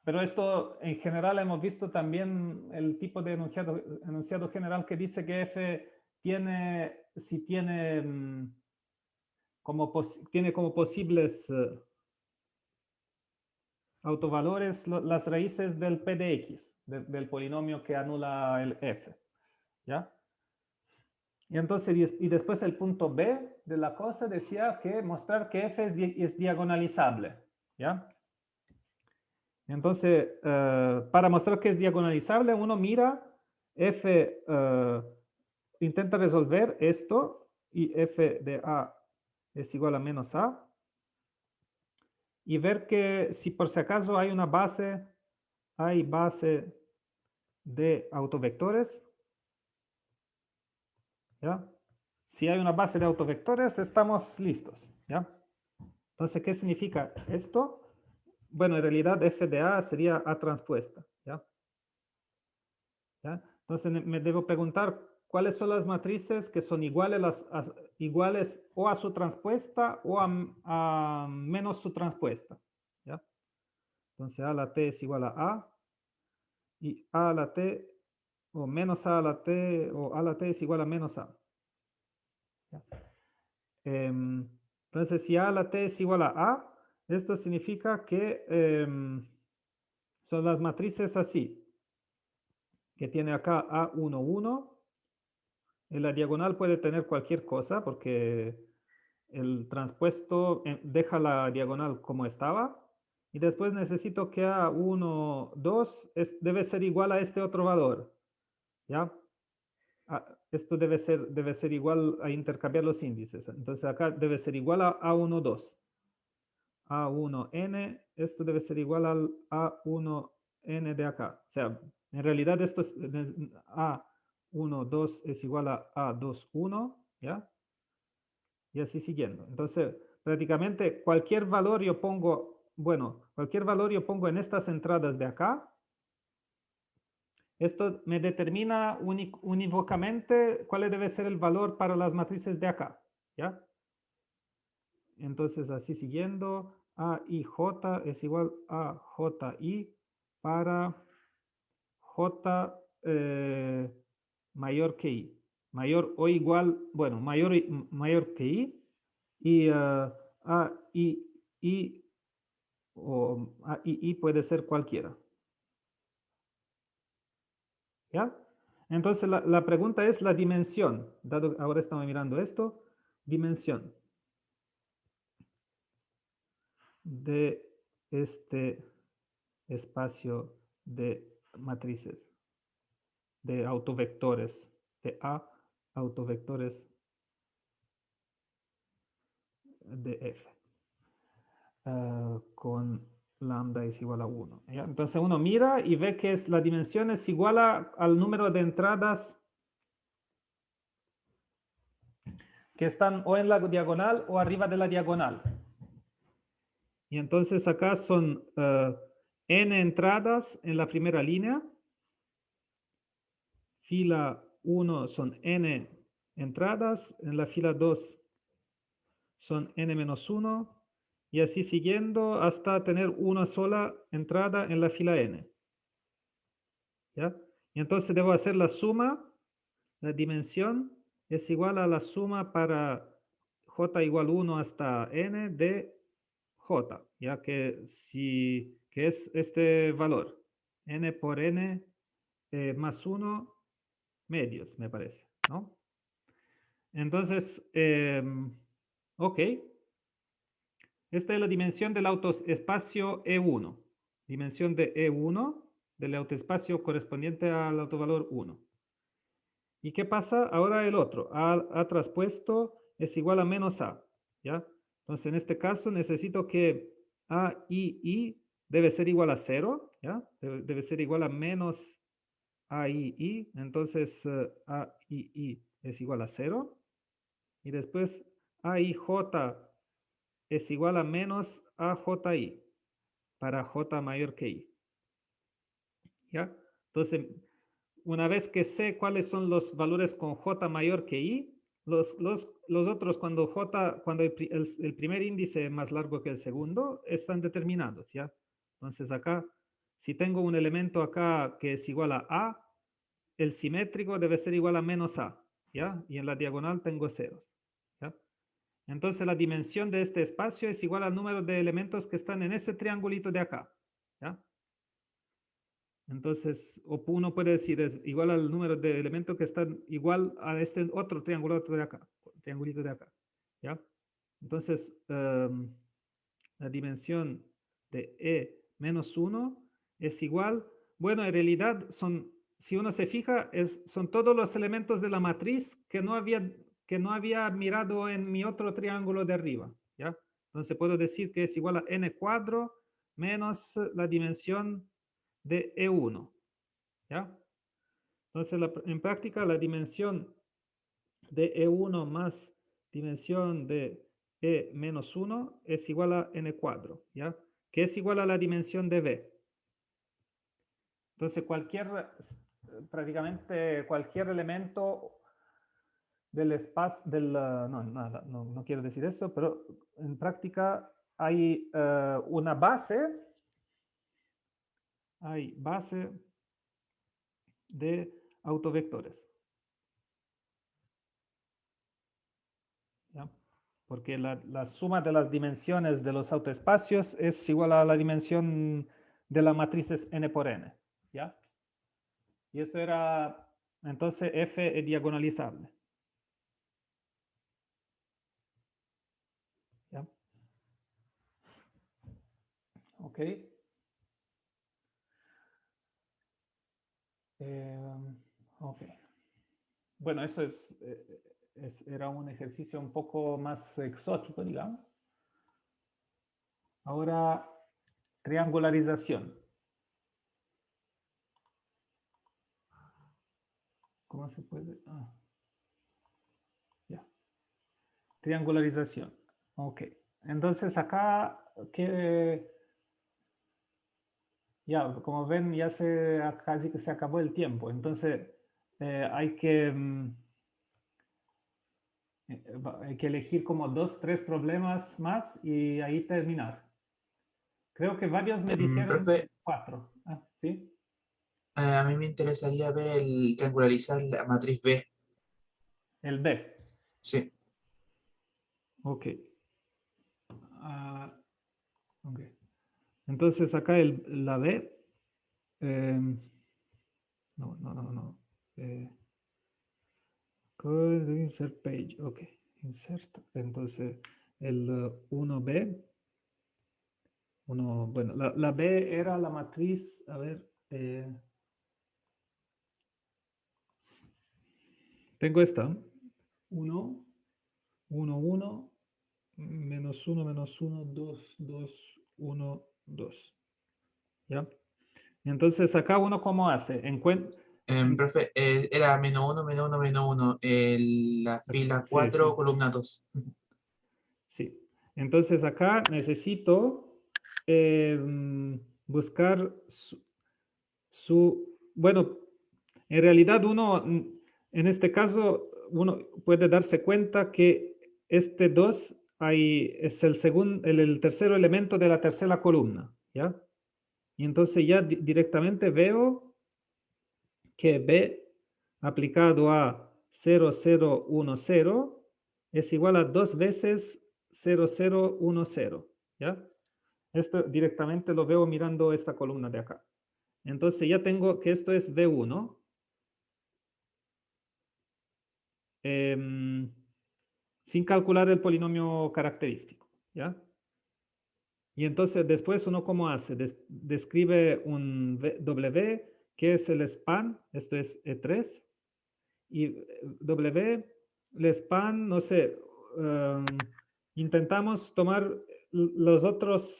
Pero esto en general hemos visto también el tipo de enunciado general que dice que f tiene, si tiene tiene como posibles autovalores las raíces del p de x, del polinomio que anula el f. ¿Ya? Y entonces, y después el punto B de la cosa decía que mostrar que f es diagonalizable. ¿Ya? Entonces, para mostrar que es diagonalizable, uno mira f, intenta resolver esto y f de a es igual a menos a y ver que si por si acaso hay una base, hay base de autovectores. ¿Ya? Si hay una base de autovectores, estamos listos. ¿Ya? Entonces, ¿qué significa esto? bueno, en realidad f de A sería A transpuesta, ¿ya? ¿Ya? Entonces me debo preguntar cuáles son las matrices que son iguales, iguales o a su transpuesta o a menos su transpuesta, ¿ya? Entonces A a la T es igual a A y A a la T o menos A a la T o A a la T es igual a menos A. ¿Ya? Entonces, si A a la T es igual a A, esto significa que son las matrices así, que tiene acá A1, 1. En la diagonal puede tener cualquier cosa porque el transpuesto deja la diagonal como estaba. Y después necesito que A1, 2 debe ser igual a este otro valor. ¿Ya? Esto debe ser igual a intercambiar los índices. Entonces acá debe ser igual a A1, 2. A1n, esto debe ser igual al A1n de acá. O sea, en realidad esto es A1, 2 es igual a A2, 1, ¿ya? Y así siguiendo. Entonces, prácticamente cualquier valor yo pongo, bueno, cualquier valor yo pongo en estas entradas de acá. Esto me determina unívocamente cuál debe ser el valor para las matrices de acá, ¿ya? Entonces, así siguiendo, A y J es igual a J y para J mayor que I. Mayor o igual, bueno, mayor que I. Y A I o A I puede ser cualquiera. ¿Ya? Entonces, la pregunta es la dimensión. Dado ahora estamos mirando esto, dimensión de este espacio de matrices, de autovectores, de A autovectores de F, con lambda es igual a 1. ¿ya? Entonces uno mira y ve que la dimensión es igual al número de entradas que están o en la diagonal o arriba de la diagonal. Y entonces acá son n entradas en la primera línea. Fila 1 son n entradas. En la fila 2 son n-1. Y así siguiendo hasta tener una sola entrada en la fila n. ¿Ya? Y entonces debo hacer la suma. La dimensión es igual a la suma para j igual 1 hasta n de j, ya que que es este valor, n por n más 1 medios, me parece, ¿no? Entonces, ok. Esta es la dimensión del autoespacio E1. Dimensión de E1 del autoespacio correspondiente al autovalor 1. ¿Y qué pasa? Ahora el otro. A traspuesto es igual a menos A. ¿Ya? Entonces, en este caso necesito que I debe ser igual a 0. ¿Ya? Debe ser igual a menos I. Entonces, I es igual a 0. Y después AIJ es igual a menos AJI para J mayor que I. ¿Ya? Entonces, una vez que sé cuáles son los valores con J mayor que I, los otros cuando el primer índice es más largo que el segundo, están determinados, ¿ya? Entonces acá, si tengo un elemento acá que es igual a, el simétrico debe ser igual a menos A, ¿ya? Y en la diagonal tengo ceros, ¿ya? Entonces la dimensión de este espacio es igual al número de elementos que están en ese triangulito de acá, ¿ya? Entonces, uno puede decir es igual al número de elementos que están igual a este otro triangulito de acá, ¿ya? Entonces, la dimensión de E menos 1 es igual, bueno, en realidad si uno se fija, son todos los elementos de la matriz que no había mirado en mi otro triángulo de arriba, ¿ya? Entonces puedo decir que es igual a n cuadro menos la dimensión de E1, ¿ya? Entonces, en práctica, la dimensión de E1 más dimensión de E menos 1 es igual a n cuadro, ¿ya? que es igual a la dimensión de B. Entonces, prácticamente cualquier elemento del espacio, no quiero decir eso, pero en práctica hay una base, de autovectores. ¿Ya? Porque la suma de las dimensiones de los autoespacios es igual a la dimensión de las matrices n por n. ¿Ya? Y eso era, entonces F es diagonalizable. ¿Ya? Ok. Ok. Bueno, eso era un ejercicio un poco más exótico, digamos. Ahora, triangularización. ¿Cómo se puede? Ya. Triangularización. Ok. Entonces acá, ya, como ven, ya casi que se acabó el tiempo. Entonces, hay que elegir como 2, 3 problemas más y ahí terminar. Creo que varios me dijeron Profe, 4. ¿Sí? a mí me interesaría ver el triangularizar la matriz B. El B. Sí. Ok. Ok. Entonces acá la B. No. Insert page. Ok. Insert. Entonces el 1B. Bueno, la B era la matriz. A ver. Tengo esta. 1, 1, 1. Menos 1, menos 1, 2, 2, 1, 2. ¿Ya? Entonces acá uno cómo hace. Profe, era -1, -1, -1. La fila Sí, 4, sí, columna 2. sí. Entonces acá necesito buscar bueno, en realidad en este caso, uno puede darse cuenta que este 2 es el tercer elemento de la tercera columna, ¿ya? Y entonces ya directamente veo que B aplicado a 0010 es igual a 2 veces 0010, ¿ya? Esto directamente lo veo mirando esta columna de acá. Entonces ya tengo que esto es B1. Sin calcular el polinomio característico, ¿ya? Y entonces después uno cómo hace, describe un W, que es el span, esto es E3, y W, el span, no sé, intentamos tomar los otros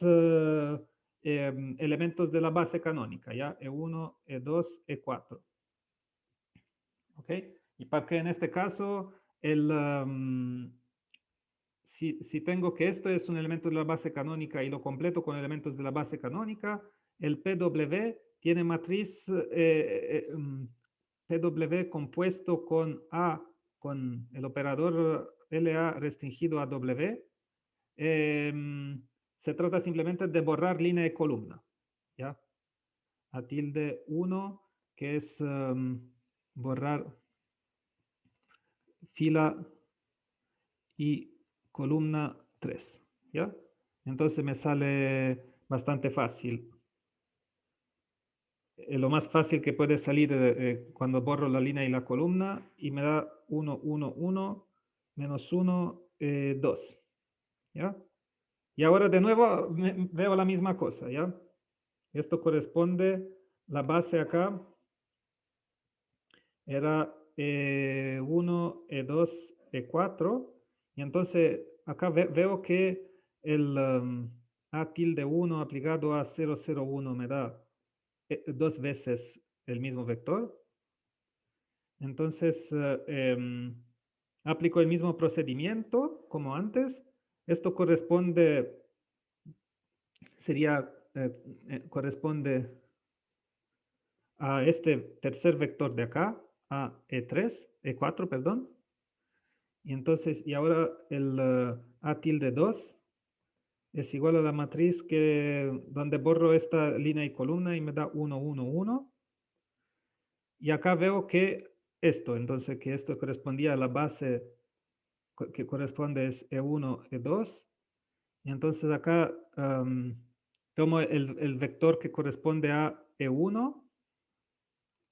elementos de la base canónica, ¿ya? E1, E2, E4. ¿Ok? Y para que en este caso, si tengo que esto es un elemento de la base canónica y lo completo con elementos de la base canónica, el PW tiene matriz PW compuesto con con el operador LA restringido a W. Se trata simplemente de borrar línea de columna, ¿ya? A tilde 1, que es borrar fila y columna 3, ¿ya? Entonces me sale bastante fácil. Lo más fácil que puede salir cuando borro la línea y la columna y me da 1, 1, 1, menos 1, 2, ¿ya? Y ahora de nuevo veo la misma cosa, ¿ya? Esto corresponde, la base acá era E1, E2, E4, y entonces acá veo que el A tilde 1 aplicado a 001 me da 2 veces el mismo vector. Entonces aplico el mismo procedimiento como antes. Esto corresponde, sería, corresponde a este tercer vector de acá, a E4, perdón. Y entonces, y ahora el A tilde 2 es igual a la matriz donde borro esta línea y columna y me da 1, 1, 1. Y acá veo que entonces que esto correspondía a la base que corresponde es E1, E2. Y entonces acá tomo el vector que corresponde a E1,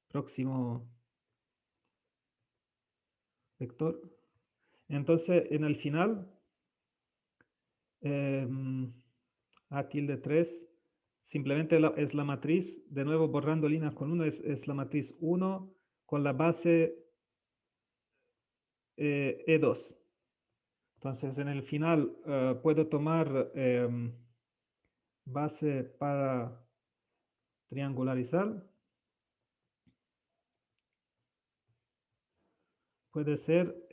próximo vector. Entonces en el final, A tilde 3 simplemente es la matriz, de nuevo borrando líneas con 1, es la matriz 1 con la base E2. Entonces en el final puedo tomar base para triangularizar. Puede ser,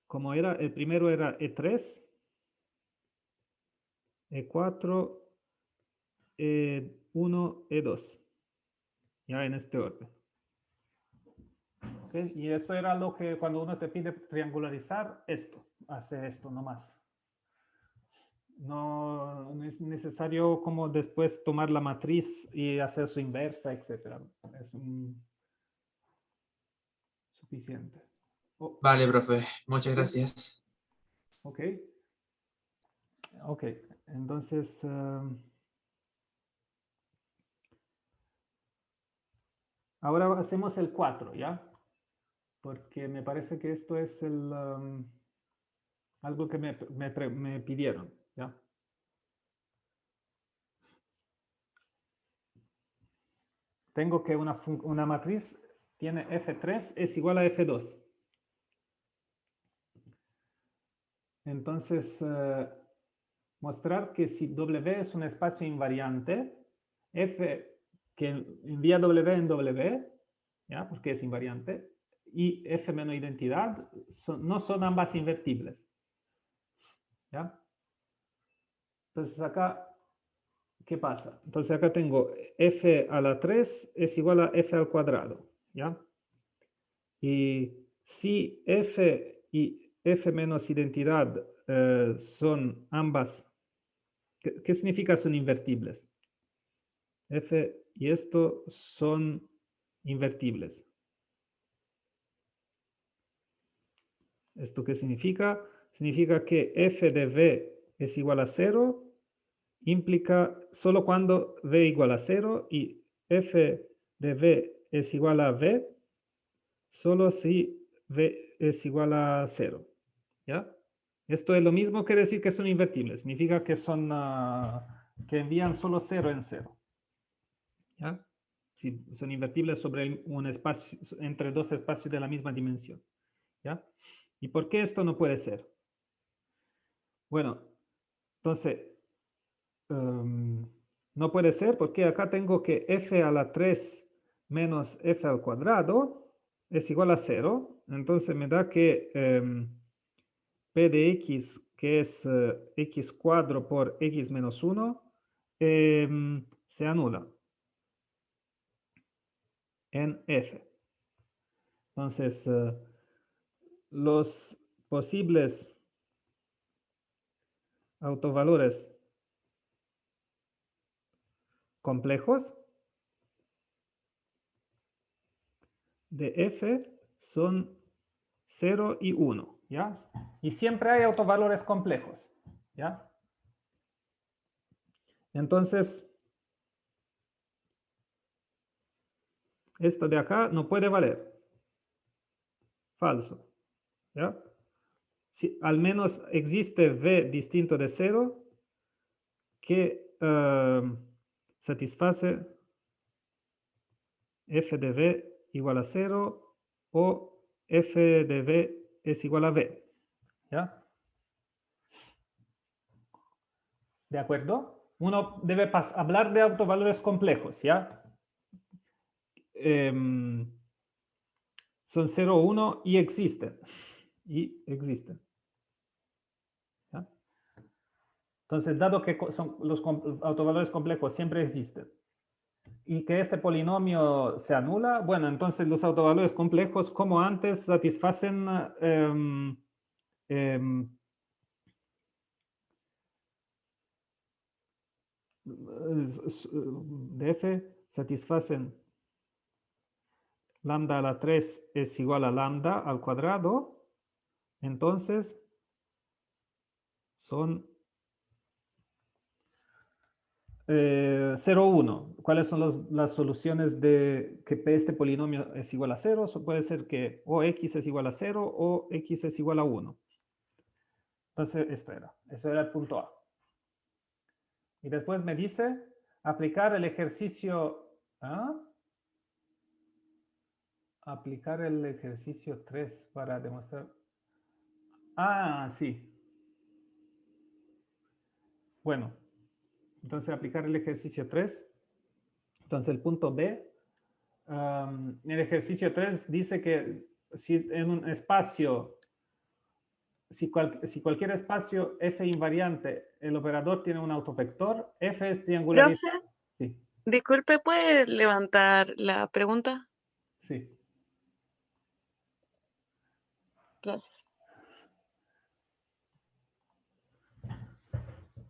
como era, el primero era E3, E4, E1, E2. Ya en este orden. ¿Okay? Y esto era lo que cuando uno te pide triangularizar, hace esto nomás. No es necesario como después tomar la matriz y hacer su inversa, etc. Es suficiente. Oh, Vale, profe, muchas gracias. ok. Ok, entonces... ahora hacemos el 4, ¿ya? Porque me parece que esto es algo que me pidieron, ¿ya? Tengo que una matriz tiene F3 es igual a F2. Entonces, mostrar que si W es un espacio invariante, F que envía W en W, ¿ya? Porque es invariante, y F menos identidad no son ambas invertibles. ¿Ya? Entonces acá, ¿qué pasa? Entonces acá tengo F a la 3 es igual a F al cuadrado. ¿Ya? Y si F y F menos identidad son ambas, ¿qué significa son invertibles? F y esto son invertibles. ¿Esto qué significa? Significa que F de V es igual a 0, implica solo cuando V igual a 0 y F de V es igual a V, solo si V es igual a 0. ¿Ya? Esto es lo mismo que decir que son invertibles. Significa que son que envían solo 0 en 0. ¿Ya? Si son invertibles sobre un espacio, entre dos espacios de la misma dimensión. ¿Ya? ¿Y por qué esto no puede ser? Bueno, entonces, no puede ser porque acá tengo que f a la 3 menos f al cuadrado es igual a 0. Entonces me da que p de x, que es x cuadro por x menos 1, se anula en f. Entonces, los posibles autovalores complejos de f son 0 y 1, ¿ya? Y siempre hay autovalores complejos, ¿ya? Entonces, esto de acá no puede valer. Falso, ¿ya? Si al menos existe v distinto de 0 que satisface f de v igual a 0 o f de v es igual a v, ¿ya? ¿De acuerdo? Uno debe hablar de autovalores complejos, ¿ya? Son 0, 1 y existen. Y existen. ¿Ya? Entonces, dado que son los autovalores complejos siempre existen y que este polinomio se anula, bueno, entonces los autovalores complejos, como antes, satisfacen de f satisfacen lambda a la 3 es igual a lambda al cuadrado, entonces son 0, 1. ¿Cuáles son las soluciones de que este polinomio es igual a 0? Puede ser que o x es igual a 0 o x es igual a 1. Entonces, eso era el punto A. Y después me dice aplicar el ejercicio... ¿ah? Aplicar el ejercicio 3 para demostrar... Ah, sí. Bueno, entonces aplicar el ejercicio 3. Entonces el punto B, el ejercicio 3 dice que si en un espacio, si cualquier espacio f invariante, el operador tiene un autovector, f es triangular. Profe, Sí, disculpe, ¿puede levantar la pregunta? sí. Gracias.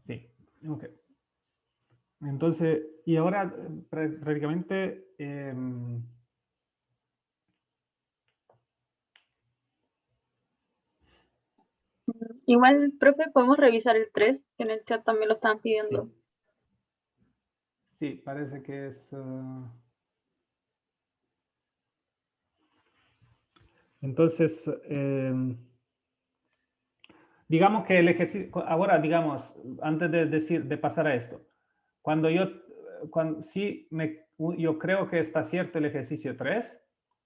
Sí, ok. Entonces, y ahora prácticamente Igual, profe, podemos revisar el 3, que en el chat también lo estaban pidiendo. sí, parece que es... entonces, digamos que el ejercicio, ahora digamos, antes de pasar a esto, cuando yo creo que está cierto el ejercicio 3,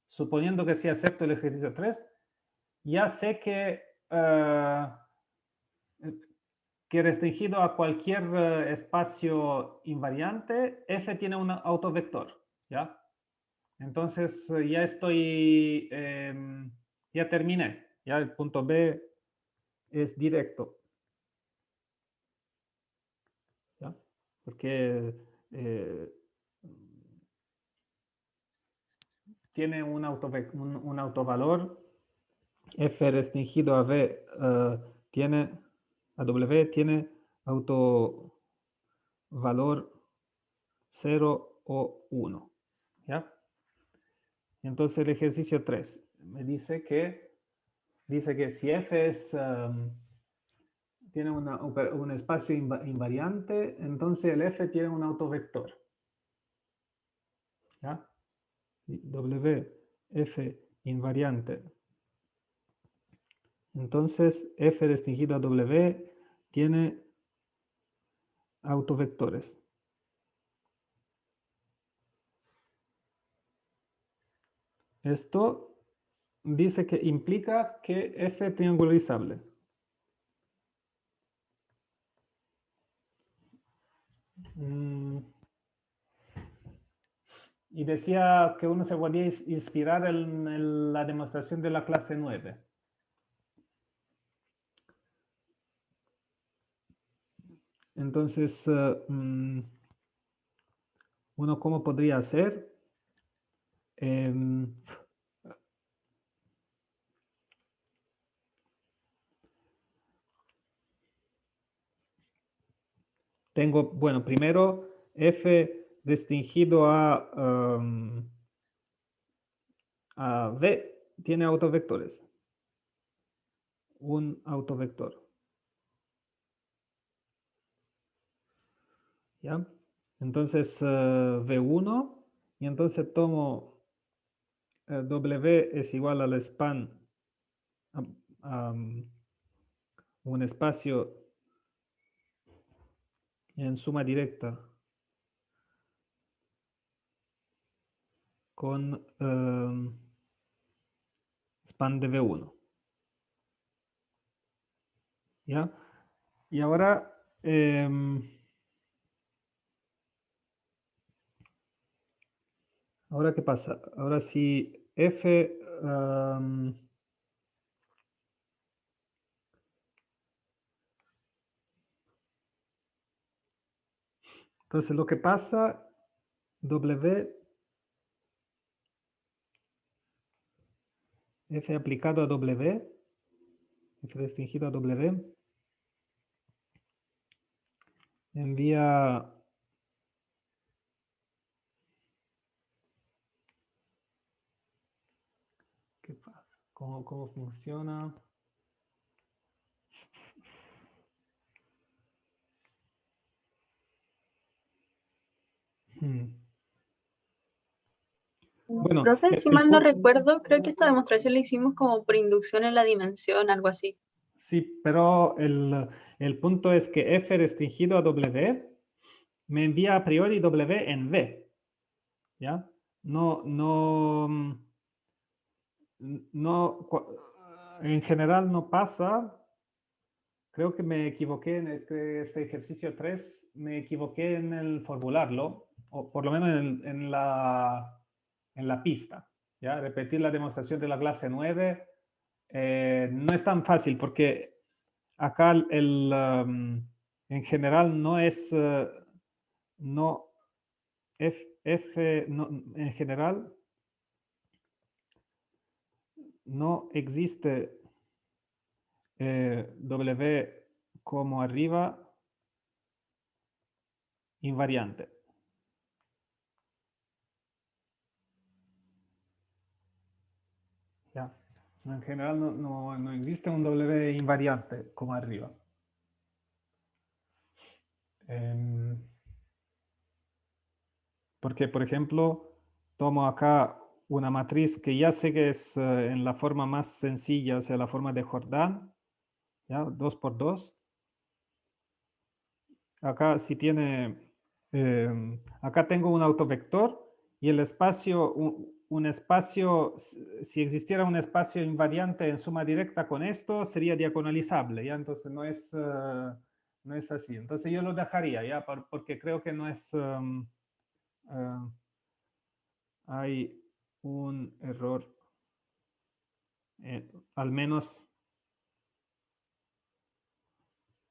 suponiendo que sea cierto el ejercicio 3, ya sé que restringido a cualquier espacio invariante, f tiene un autovector, ¿ya? Entonces ya estoy, ya terminé, ya el punto B es directo. ¿Ya? Porque tiene un autovalor, f restringido a v a w tiene autovalor 0 o 1. ¿Ya? Entonces el ejercicio 3 me dice que si f es... tiene un espacio invariante, entonces el f tiene un autovector. ¿Ya? W, f invariante. Entonces, f restringido a w tiene autovectores. Esto dice que implica que f es triangularizable. Y decía que uno se podía inspirar en la demostración de la clase 9. Entonces, uno cómo podría hacer. Tengo, bueno, primero f restringido a v tiene autovectores. Un autovector. ¿Ya? Entonces v1 y entonces tomo w es igual al span un espacio en suma directa con span de v1. ¿Ya? Y ahora ahora ¿qué pasa? Ahora si f Entonces lo que pasa, W, F aplicado a W, F restringido a W, envía ¿qué pasa? ¿Cómo funciona? Bueno, Profe, si el mal no punto- recuerdo, creo que esta demostración la hicimos como por inducción en la dimensión, algo así. sí, pero el punto es que F restringido a W me envía a priori W en V, ¿ya? En general no pasa. Creo que me equivoqué en este ejercicio 3, me equivoqué en el formularlo, o por lo menos en la pista, ¿ya? Repetir la demostración de la clase 9 no es tan fácil porque acá en general no es, no, en general no existe W como arriba invariante. ¿Ya? En general no existe un W invariante como arriba. Porque, por ejemplo, tomo acá una matriz que ya sé que es en la forma más sencilla, o sea, la forma de Jordan, ¿ya? 2 por 2. Acá si tiene, acá tengo un autovector y el espacio, un espacio, si existiera un espacio invariante en suma directa con esto, sería diagonalizable, ¿ya? Entonces no es así. Entonces yo lo dejaría, ¿ya? Porque creo que no es, hay un error, al menos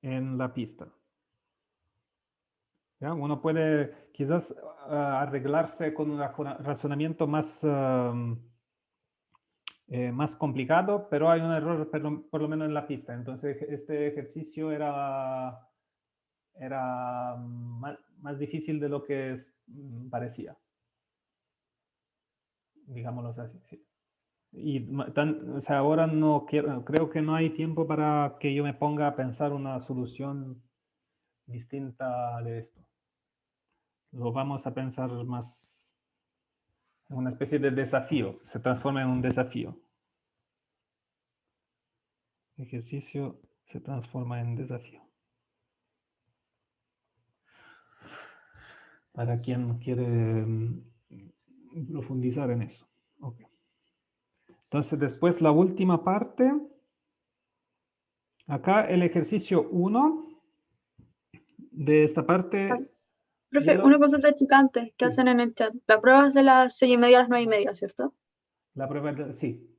en la pista. ¿Ya? Uno puede quizás arreglarse con un razonamiento más, más complicado, pero hay un error por lo menos en la pista. Entonces este ejercicio era más difícil de lo que parecía. Digámoslo así. Sí. Y o sea, ahora creo que no hay tiempo para que yo me ponga a pensar una solución distinta de esto. Lo vamos a pensar más, una especie de desafío, se transforma en un desafío. Ejercicio se transforma en desafío. Para quien quiere profundizar en eso. Okay. Entonces, después la última parte. Acá el ejercicio 1 de esta parte. Profe, una consulta chica antes que Sí. hacen en el chat. La prueba es de las 6:30 a las 9:30, ¿cierto? La prueba, sí.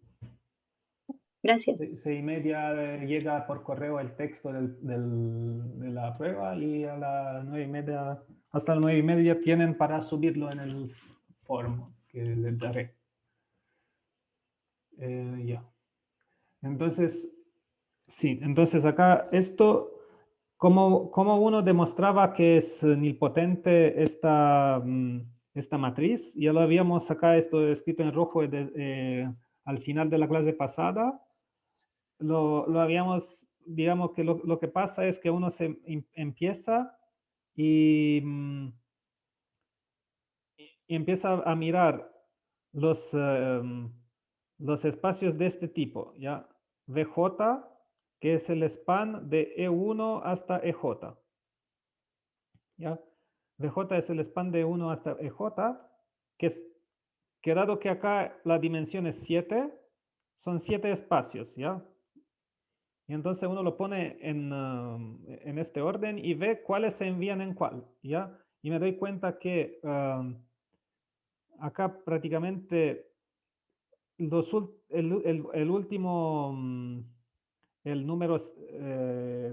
Gracias. 6:30 llega por correo el texto de la prueba y a las 9:30, hasta las 9:30 tienen para subirlo en el foro que les daré. Ya. Entonces, sí, entonces acá esto, como uno demostraba que es nilpotente esta matriz, ya lo habíamos acá esto escrito en rojo al final de la clase pasada. Lo habíamos, digamos que lo que pasa es que uno se empieza y empieza a mirar los espacios de este tipo, ¿ya? VJ, que es el span de E1 hasta EJ, ¿ya? VJ es el span de E1 hasta EJ, que dado que acá la dimensión es 7, son 7 espacios, ¿ya? Y entonces uno lo pone en este orden y ve cuáles se envían en cuál, ¿ya? Y me doy cuenta que acá prácticamente el último, el número,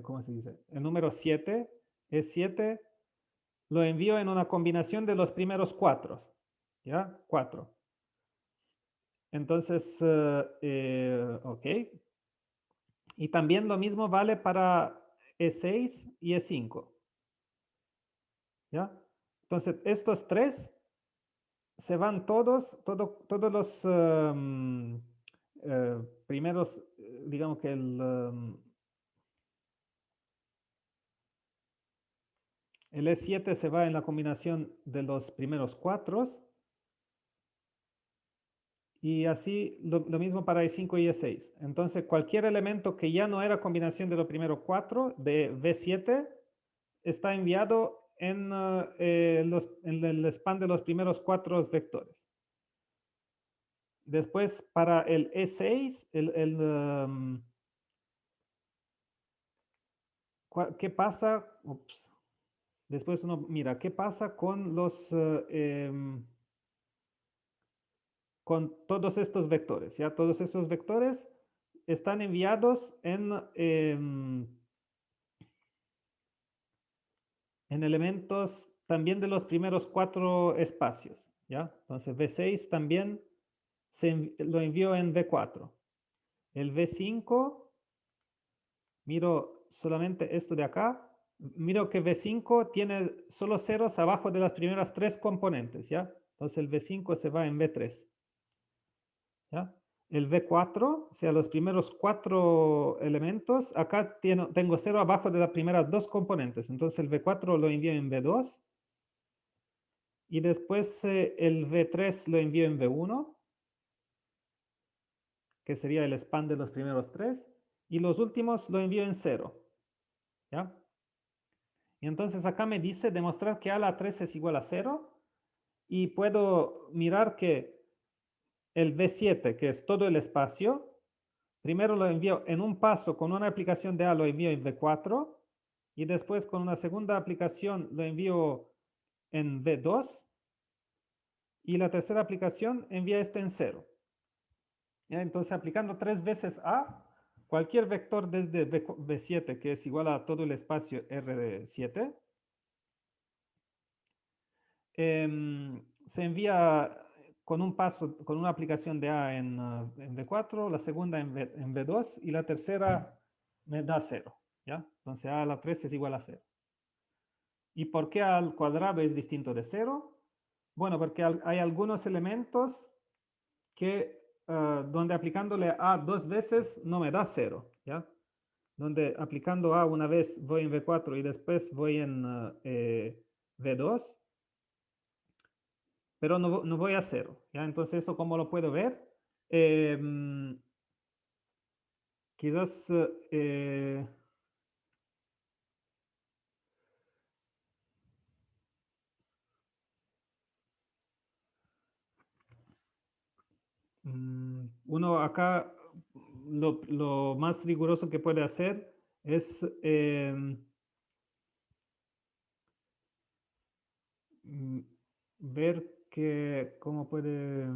¿cómo se dice? El número 7 es 7 lo envío en una combinación de los primeros 4, ¿ya? 4. Entonces, ok. Y también lo mismo vale para E6 y E5, ¿ya? Entonces, estos 3 se van todos los primeros, digamos que el E7 se va en la combinación de los primeros 4 y así lo mismo para E5 y E6. Entonces cualquier elemento que ya no era combinación de los primeros 4 de V7 está enviado en el span de los primeros 4 vectores. Después para el E6, ¿qué pasa? Ups. Después uno mira, ¿qué pasa con con todos estos vectores? ¿Ya? Todos estos vectores están enviados en elementos también de los primeros 4 espacios, ¿ya? Entonces V6 también lo envío en V4. El V5, miro solamente esto de acá, miro que V5 tiene solo ceros abajo de las primeras 3 componentes, ¿ya? Entonces el V5 se va en V3, ¿ya? El V4, o sea, los primeros 4 elementos, acá tengo 0 abajo de las primeras 2 componentes, entonces el V4 lo envío en V2, y después el V3 lo envío en V1, que sería el span de los primeros 3, y los últimos lo envío en 0, ¿ya? Y entonces acá me dice demostrar que A a la 3 es igual a 0, y puedo mirar que el V7, que es todo el espacio, primero lo envío en un paso con una aplicación de A, lo envío en V4, y después con una segunda aplicación lo envío en V2, y la tercera aplicación envía este en 0. ¿Ya? Entonces, aplicando 3 veces A, cualquier vector desde V7, que es igual a todo el espacio R de 7, se envía con un paso, con una aplicación de A en V4, la segunda en V2 y la tercera me da 0. ¿Ya? Entonces A a la 3 es igual a 0. ¿Y por qué A al cuadrado es distinto de 0? Bueno, porque hay algunos elementos que donde aplicándole A 2 veces no me da 0. ¿Ya? Donde aplicando A una vez voy en V4 y después voy en V2, pero no voy a 0. ¿Ya? Entonces, ¿eso cómo lo puedo ver? Quizás uno acá lo más riguroso que puede hacer es ver cómo puede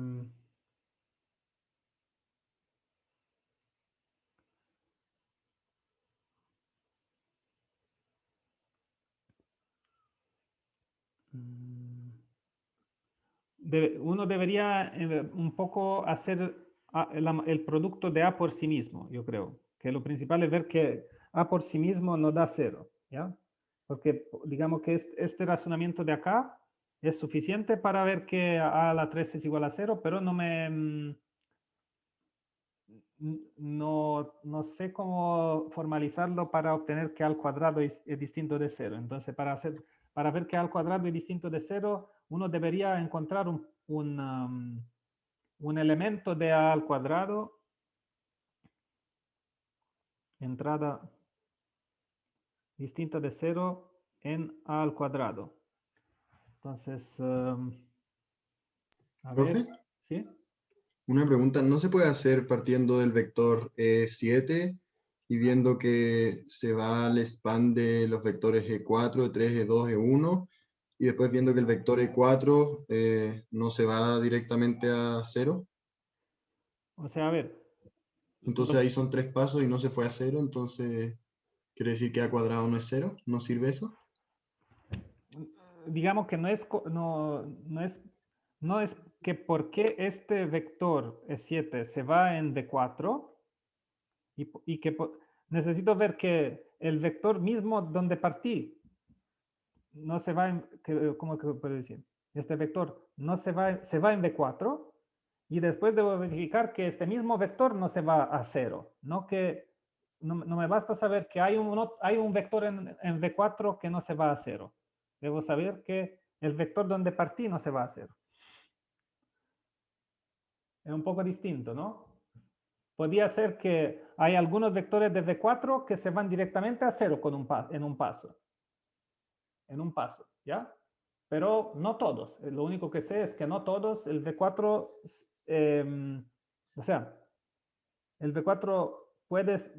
uno debería un poco hacer el producto de A por sí mismo, yo creo. Que lo principal es ver que A por sí mismo no da 0, ¿ya? Porque digamos que este razonamiento de acá es suficiente para ver que A a la 3 es igual a 0, pero no sé cómo formalizarlo para obtener que A al cuadrado es distinto de 0. Entonces, para ver que A al cuadrado es distinto de 0, uno debería encontrar un elemento de A al cuadrado, entrada distinta de 0 en A al cuadrado. Entonces, a ver, ¿Profe? ¿sí? Una pregunta, ¿no se puede hacer partiendo del vector E7 y viendo que se va al span de los vectores E4, E3, E2, E1 y después viendo que el vector E4 no se va directamente a 0? O sea, a ver. Entonces ahí son 3 pasos y no se fue a 0, entonces quiere decir que A cuadrado no es 0, ¿no sirve eso? digamos que no es que por qué este vector E7 se va en D4 y que necesito ver que el vector mismo donde partí no se va en, ¿cómo que puedo decir? Este vector no se va en D4 y después debo verificar que este mismo vector no se va a 0, no que no me basta saber que hay un vector en V4 que no se va a 0. Debo saber que el vector donde partí no se va a 0. Es un poco distinto, ¿no? Podría ser que hay algunos vectores de V4 que se van directamente a 0 en un paso. En un paso, ¿ya? Pero no todos. Lo único que sé es que no todos. El V4, o sea, el V4 puedes,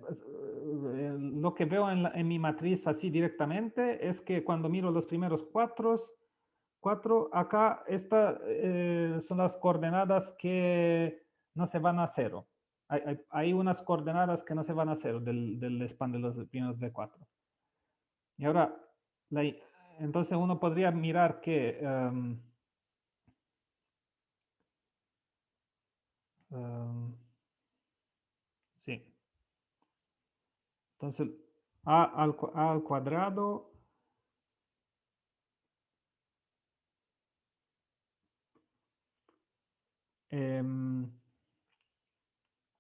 lo que veo en mi matriz así directamente es que cuando miro los primeros cuatro, acá son las coordenadas que no se van a 0. Hay unas coordenadas que no se van a 0 del span de los primeros V4. Y ahora, entonces uno podría mirar que sí. Entonces, a al cuadrado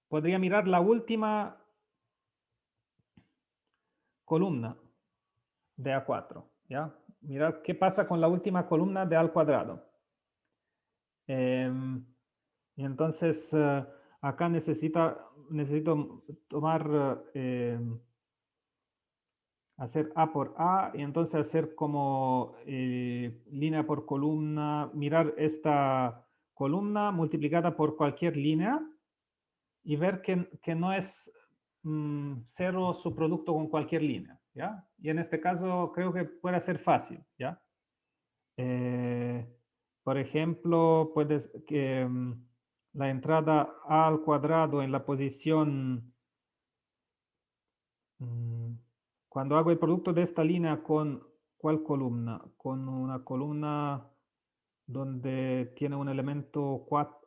podría mirar la última columna de A4, ¿ya? Mirar qué pasa con la última columna de A al cuadrado. Y entonces, acá necesito tomar, hacer A por A, y entonces hacer como línea por columna, mirar esta columna multiplicada por cualquier línea, y ver que no es 0 su producto con cualquier línea, ¿ya? Y en este caso creo que puede ser fácil, ¿ya? Por ejemplo, puedes que la entrada A al cuadrado en la posición, cuando hago el producto de esta línea con, ¿cuál columna? Con una columna donde tiene un elemento 4,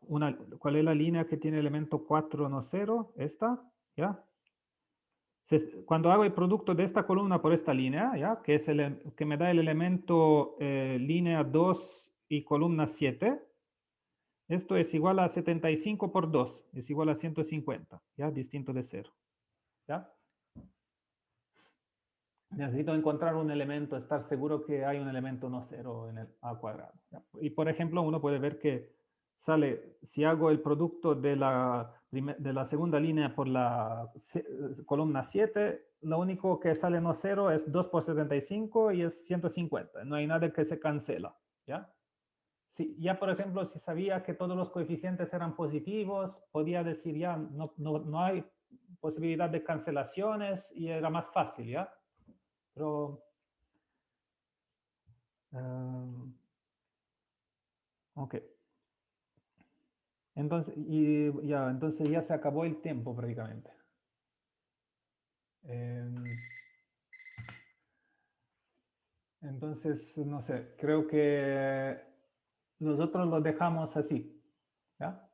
¿cuál es la línea que tiene elemento 4, no 0? ¿Esta? ¿Ya? Cuando hago el producto de esta columna por esta línea, ¿ya? Que es que me da el elemento línea 2 y columna 7, esto es igual a 75 por 2, es igual a 150, ¿ya? Distinto de 0, ¿ya? Necesito encontrar un elemento, estar seguro que hay un elemento no 0 en el A cuadrado, ¿ya? Y por ejemplo, uno puede ver que sale, si hago el producto de la segunda línea por la columna 7, lo único que sale no 0 es 2 por 75 y es 150. No hay nada que se cancela, ¿ya? Sí, ya por ejemplo, si sabía que todos los coeficientes eran positivos, podía decir ya no hay posibilidad de cancelaciones y era más fácil, ¿ya? Pero ok. Entonces ya se acabó el tiempo prácticamente. Entonces, no sé, creo que nosotros lo dejamos así, ¿ya?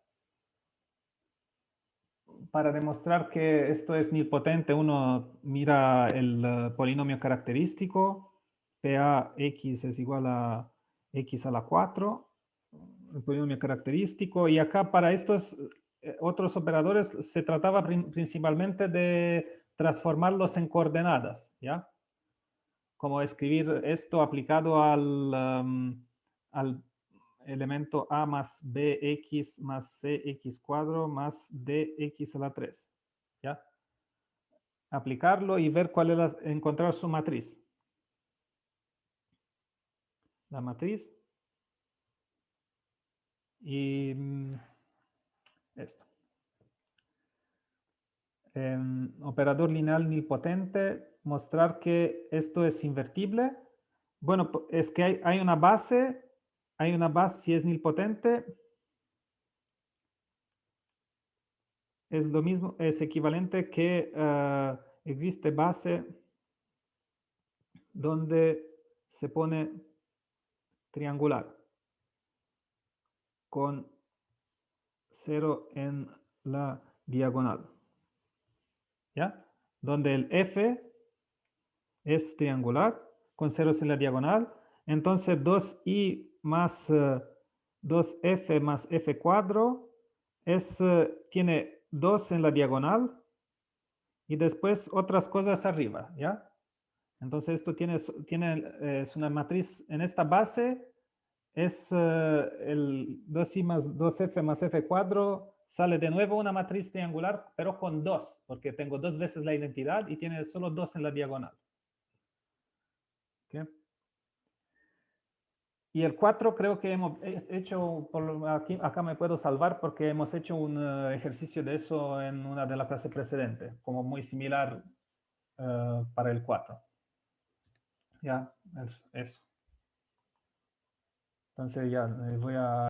Para demostrar que esto es nilpotente, uno mira el polinomio característico, PAX es igual a X a la 4, el polinomio característico, y acá para estos otros operadores se trataba principalmente de transformarlos en coordenadas, ¿ya? Como escribir esto aplicado al elemento A más BX más CX cuadro más DX a la 3, ¿ya? Aplicarlo y ver cuál es encontrar su matriz. La matriz. Y esto. Operador lineal nilpotente, mostrar que esto es invertible. Bueno, es que hay una base, si es nilpotente, es lo mismo, es equivalente que existe base donde se pone triangular con 0 en la diagonal. ¿Ya? Donde el F es triangular con ceros en la diagonal. Entonces 2i más 2f más f cuadro tiene 2 en la diagonal y después otras cosas arriba, ¿ya? Entonces esto es una matriz en esta base, es el 2i más 2f más f cuadro, sale de nuevo una matriz triangular, pero con 2, porque tengo 2 veces la identidad y tiene solo 2 en la diagonal. ¿Okay? Y el 4 creo que hemos hecho, acá me puedo salvar porque hemos hecho un ejercicio de eso en una de las clases precedentes, como muy similar para el 4. Ya, eso. Entonces ya voy a